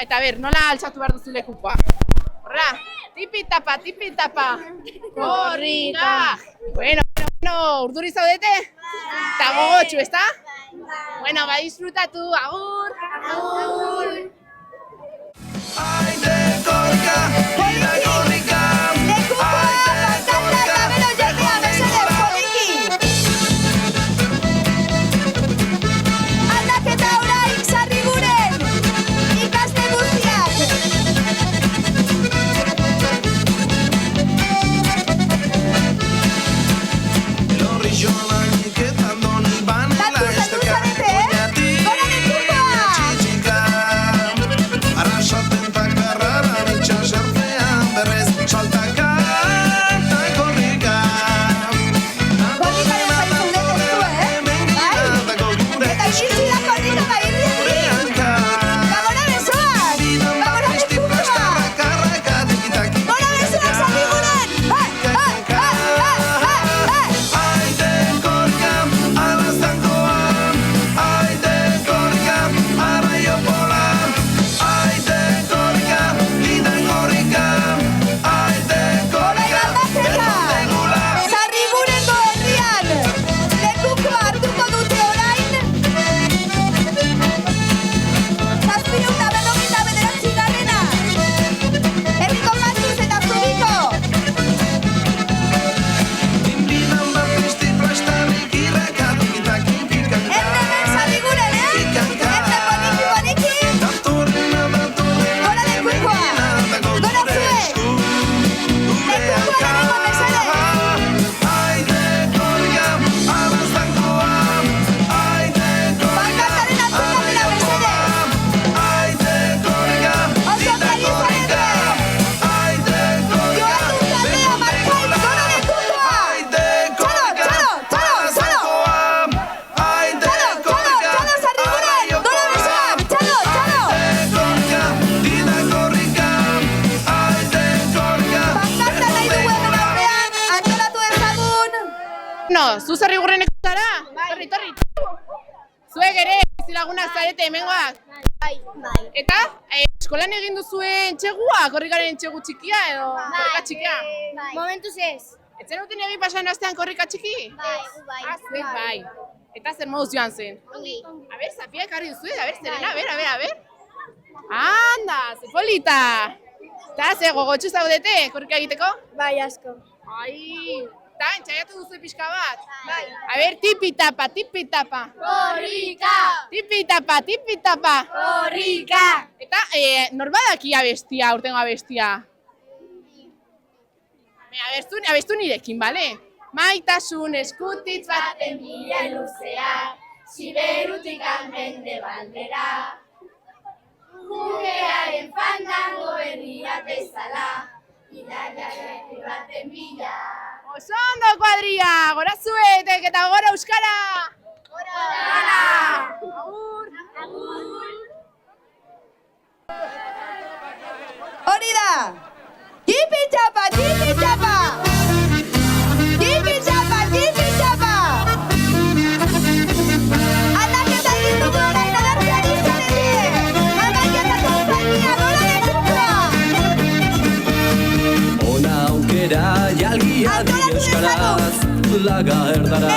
eta ber, nola altxatu behar duzu lekukoa. Horrela, tipi-tapa. Korrika! Bueno, urduri zaudete? Eta gogotxu, ez da? Bueno, disfrutatu, agur! Aide korrika, ida korrika. Lekukoa, pantalla eta bero jendea mesedez, poliki! Aldaketa orain sarriguren! Ikaste guztiak! Lorri joanak eta doni banela esteka. Gora lekukoa! Txitxika. Arrasaten takarraran itxasertzean berre No, zu zerri gurreneko zara? Torri, torri. Zuek ere, bizilagunak zarete hemengoak. Eta, eskolan egin duzuen txegua, korrikaren txegu txikia edo korrika txikia? Momentuz ez. Etzen duten egin pasan astean korrika txiki? Zuek bai. Eta zer moduz joan zen? Ongi. A ber, Zafia ekarri duzuet, a ber, Serena, a ber. Anda, ze polita. Eta ze gogotxu zaudete, korrika egiteko? Bai, asko. Ai, eta entxaiatu duzu pixka bat? Bai. A ber, tipi-tapa. Korrika! Tipi-tapa. Korrika! Eta, norbadaki abestia, urtengo abestia? Abestu nirekin, bale? Maitasun eskutitz baten bila luzea, Siberutik almende baldera. Jugearen fandango berria bezala, Irailaren baten bila. Oso ondo kuadria, gora zuetek eta gora euskara! Gora! Agur! Hori da! Tipi-tapa! Tipi-tapa! Aldaketa egin dugu orain agertzen izanete! Amaiketa konpainia, gola lekukoa! Ona aukera jalgia di euskaraz, laga erdara,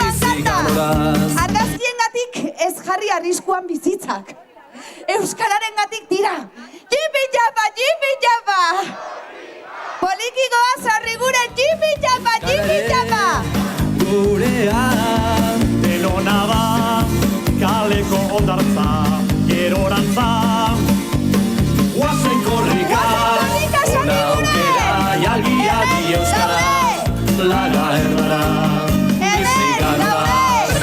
bizikanoraz. Argazkiengatik ez jarri arriskuan bizitzak. Euskararengatik dira. Tipi-tapa! Polikikoa zarri gure tipi-tapa! Gurea Elona da, kaleko ondartza, gerorantza. Guazen korrika, ona aukera jalgia di euskaraz, laga erdara, bizikanoraz.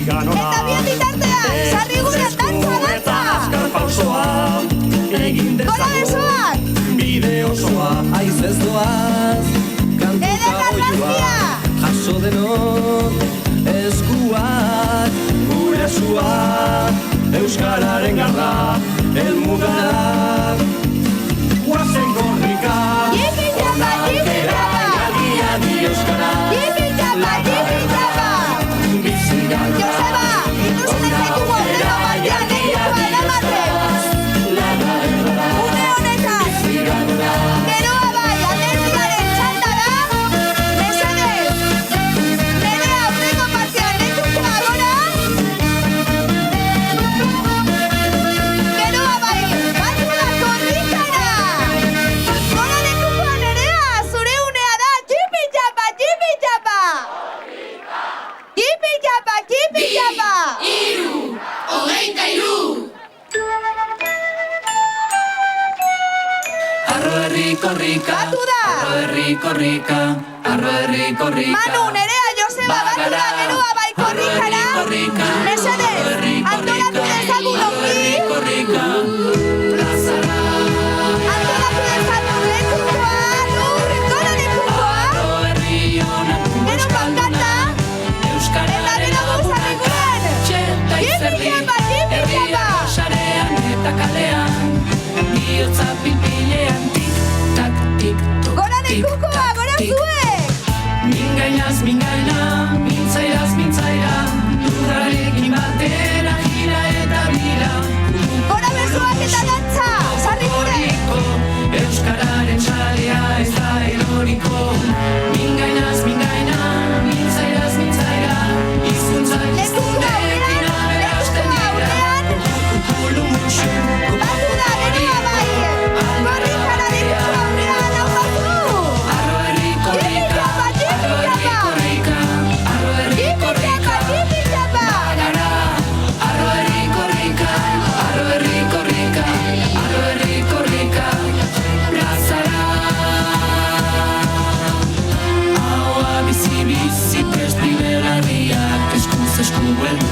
Eta bien bitartean, sarri gure dantza! Gola besoak! Bide osoa, aizez doaz, kantuka oioa, jaso denok, eskuak, gure suak, euskararen garra, elmuganak, guazen korrika, ona aukera, jalgia di euskara, Joseba, ikusten ez zaitugu aurreko batean edikoa eramaten! Une honetan! Geroa bai, alergiaren txanda da! Mesedez! Nerea aurreko batean edikoa gora! Geroa bai, batzula korrikara! Gora lekukoa Nerea, zure unea da! Tipi-tapa! Tipi-tapa! Iru, 23. Arro herri korrika, arro herri korrika, arro herri korrika. Manu, Nerea, Joseba, batura, geroa bai korrikara! Mesedez, antolatu dezagun ongi! Plazara, Antolatu dezagun lekukoa! Gora lekukoa! arro herri honak Gero pankata! Eta gero gozarrikuren!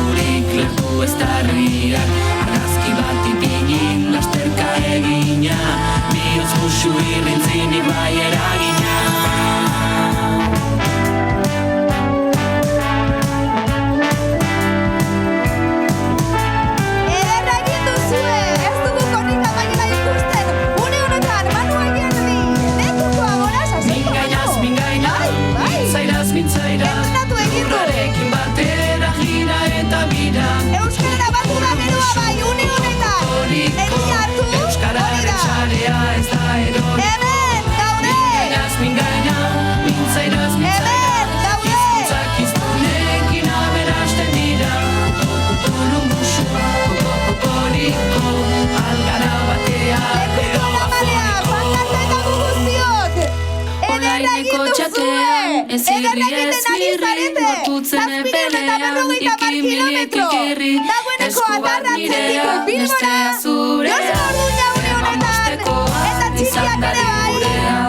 Zurik leku ez darriak, argazki bat ipinin, lasterka egina, bihotz musu irrintzinik bai eragina. Ederra egin duzue, ez dugu korrika gainera ikusten, une honetan, Manu Agirdi, lekuko agora sasiko. Mingainaz, mintzairaz, Egunatu egin du. lurrarekin batera gira eta bira. Euskara batu da geroa bai, une honetan. Egia hartu, Euskararen sarea ez da erori. Hemen, gaude. Mingaina, mintzairaz, Hemen, gaude. hizkuntzak hiztunekin aberasten dira. Tulun busu, kokoriko, algara batea, edo Olaineko txatean, ez irri ez mirri, gorputzen epelean, ikimilietik irri, esku bat nirea, bestea zurea, amostekoa izan dadin gurea,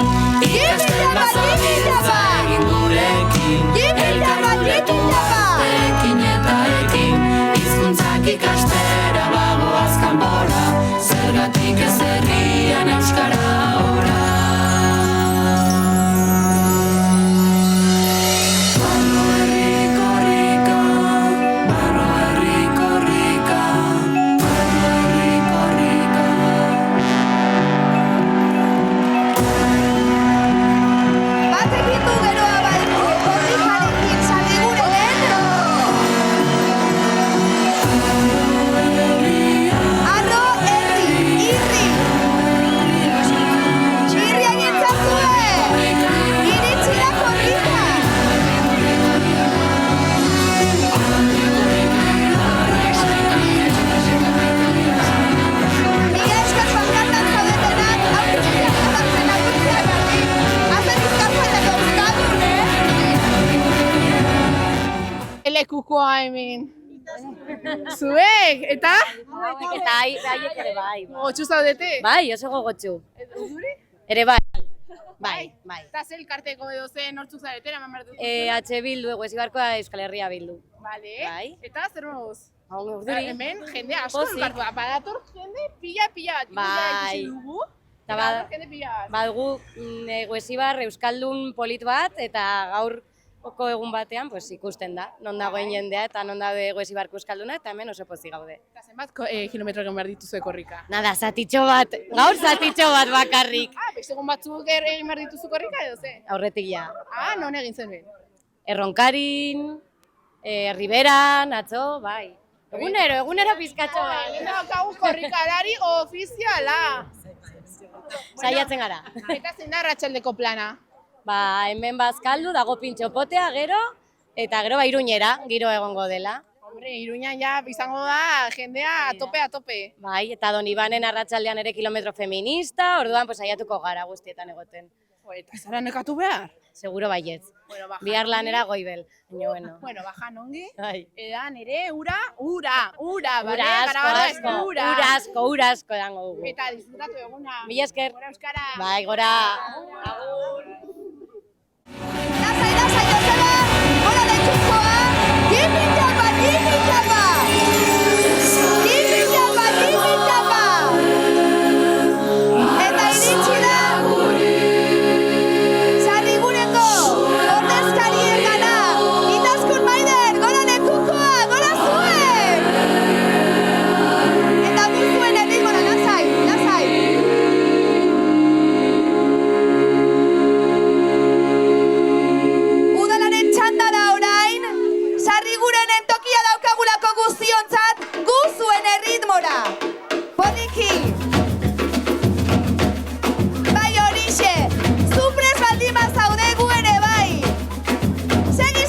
ikasten bazabidetza egin gurekin, elkarretu batekin eta ekin, hizkuntzak ikastera bagoaz kanpora, zergatik ez herrian euskara ora. Lekukoa hemen. Zuek, eta? Eta haiek ere bai. Gotxu zaudete? Bai, oso gogotxu. Zuri? Ere bai. Bai. Eta zer elkarteko edo zen nortzuk zaretera, eman behar dut? H Bildu, Eguesibarkoa Euskal Herria Bildu. Vale. Bai. Eta zer moduz? Urduri. Hemen jende asko elkartu da. Badator jende pila. Bai. Eta badator jende pila. Badugu Eguesibar Euskaldun polit bat, eta gaur oko egun batean pues, ikusten da, non dagoen jendea eta non daude Eguesibarko Euskalduna, eta hemen oso pozik gaude. Eta zenbat kilometro egin behar dituzue korrika? Nada, zatitxo bat, gaur zatitxo bat bakarrik. Egun batzuk egin behar dituzu korrika edo ze? Aurretik ja. Non egin zen ben? Erronkarin, Riberan, atzo, bai. Egunero pizkatxo bai. Daukagu korrikalari ofiziala. Saiatzen gara. Eta zein da arratsaldeko plana? Hemen bazkaldu, dago pintxopotea gero, eta gero Iruñera, giro egongo dela. Hombre, Iruñan ja izango da jendea atope. Bai, eta Donibanen arratsaldean ere kilometro feminista, orduan saiatuko gara guztietan egoten. Eta zara nekatu behar? Seguro baietz. Bihar lanera goibel. Bueno, bajan ongi. Eda nire ura, bale? Ura asko edango dugu. Eta disfrutatu eguna. Mila esker. Gora euskara. Bai, gora. Agur. Eta iritsi da Sarrigureko ordezkarien gana. Itaskun Maider, gora lekukoa, gora zuen! Eta guztuen erritmora, lasai. Udalaren txanda da orain, Sarrigurenen tokia daukagulako guztiontzat, guztuen erritmora. Poliki! Bai horixe, zupres baldin bazaude gu ere bai. Segi!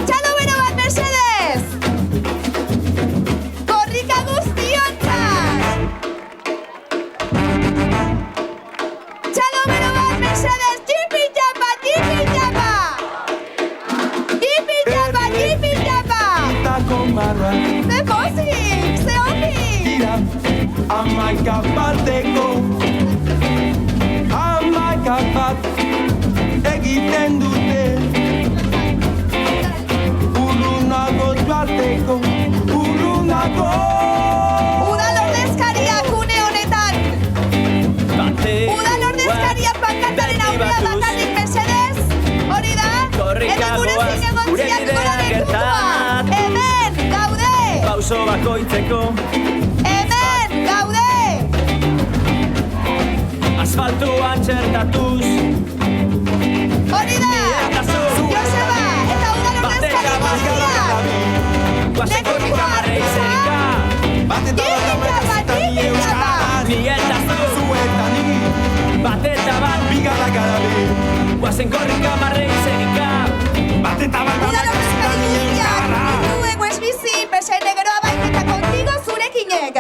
Txalo bero bat mesedez! Korrika guztiontzat! Txalo bero bat mesedez! Txipi-txapa! Ze pozik, ze ongi! Hamaika bat egiten dute urruna pauso bakoitzeko. Hemen gaude! Asfaltuan txertatuz. Hori da! Joseba, eta udal ordezkari guztiak! Lekuko hartuta! Tipitapa, tipitapa! Ni eta zu eta ni. Bat eta bat bigara garabi. Guazen korrika marrei segika. Bat eta bat udal ordezkari guztiak! Nuen guesbizi, besaine geroa baiketa kontigo zurekinek!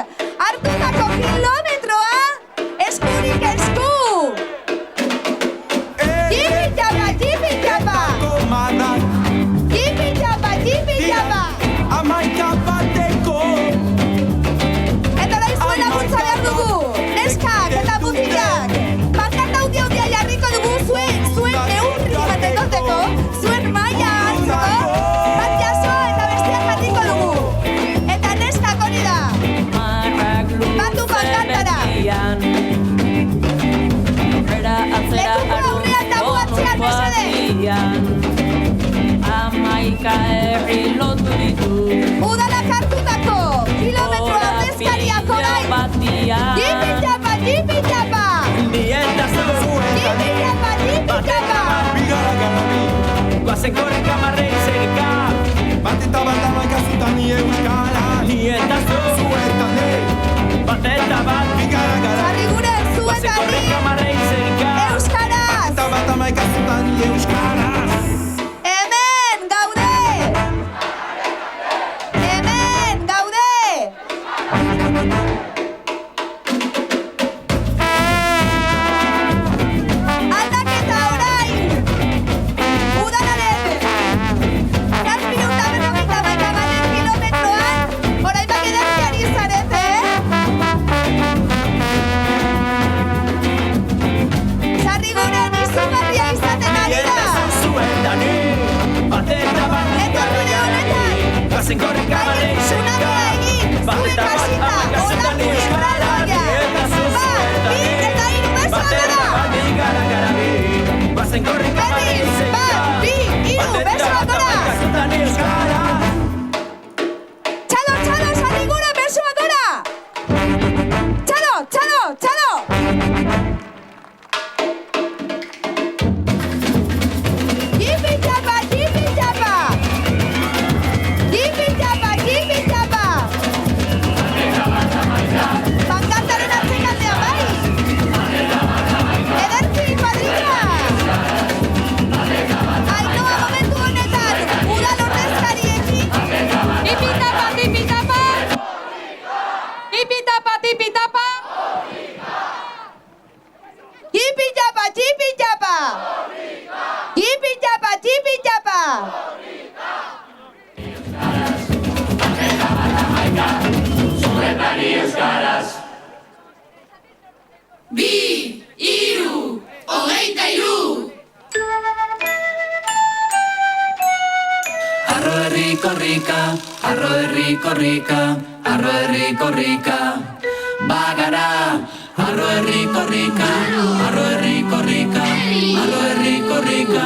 Hartutako kilometroa! Eskurik esku! Tipitapa, tipitapa! Tipitapa, tipitapa! Amaika bateko. Eta orain zuen laguntza behar dugu! Neskak eta mutilak! Pankarta haudia jarriko dugu zuen neurri bat egoteko, zuen maila hartzeko, bat jasoa eta bestia jarriko dugu! Eta neskak hori da! Batu pankartara! Lekuko aurrean dago atzean mesedez! Amaika herri lotu ditu. Udalak hartutako kilometro ordezkariak orain! Tipitapa, tipitapa! Tipitapa, tipitapa! Guazen korrika marrei segika. Bat eta bat amaikazutan ni euskara. Ni eta zu eta ni. Bat eta bat bigara gara. Sarriguren zu eta ni! Euskaraz! Bat eta bat amaikazutan ni euskaraz. Hemen gaude! Hemen gaude! Aldaketa orain! Udalaren! 751 kilometroan, orain bak energiari zarete, Sarriguren izugarria izaten ari da! Etorri honetan! Tsunamia egin! Zuen kasita! Olatu erraldoia! Bat, bi eta hiru beso agora! Berriz! Bat, bi, hiru beso agora! Txalo, txalo, Sarriguren beso agora! Txalo, txalo, txalo! Tipitapa, tipitapa! Tipitapa, tipitapa! Pankartaren atzekaldean bai! Ederki, padrina! Ainhoa momentu honetan, udal ordezkariekin! Tipitapa, tipitapa! Tipitapa, tipitapa! Tipitapa, tipitapa! Tipitapa, tipitapa! Bi, hiru, 23. Arro herri korrika, arro herri korrika, arro herri korrika. Bagara, arro herri korrika, arro herri korrika, arro herri korrika.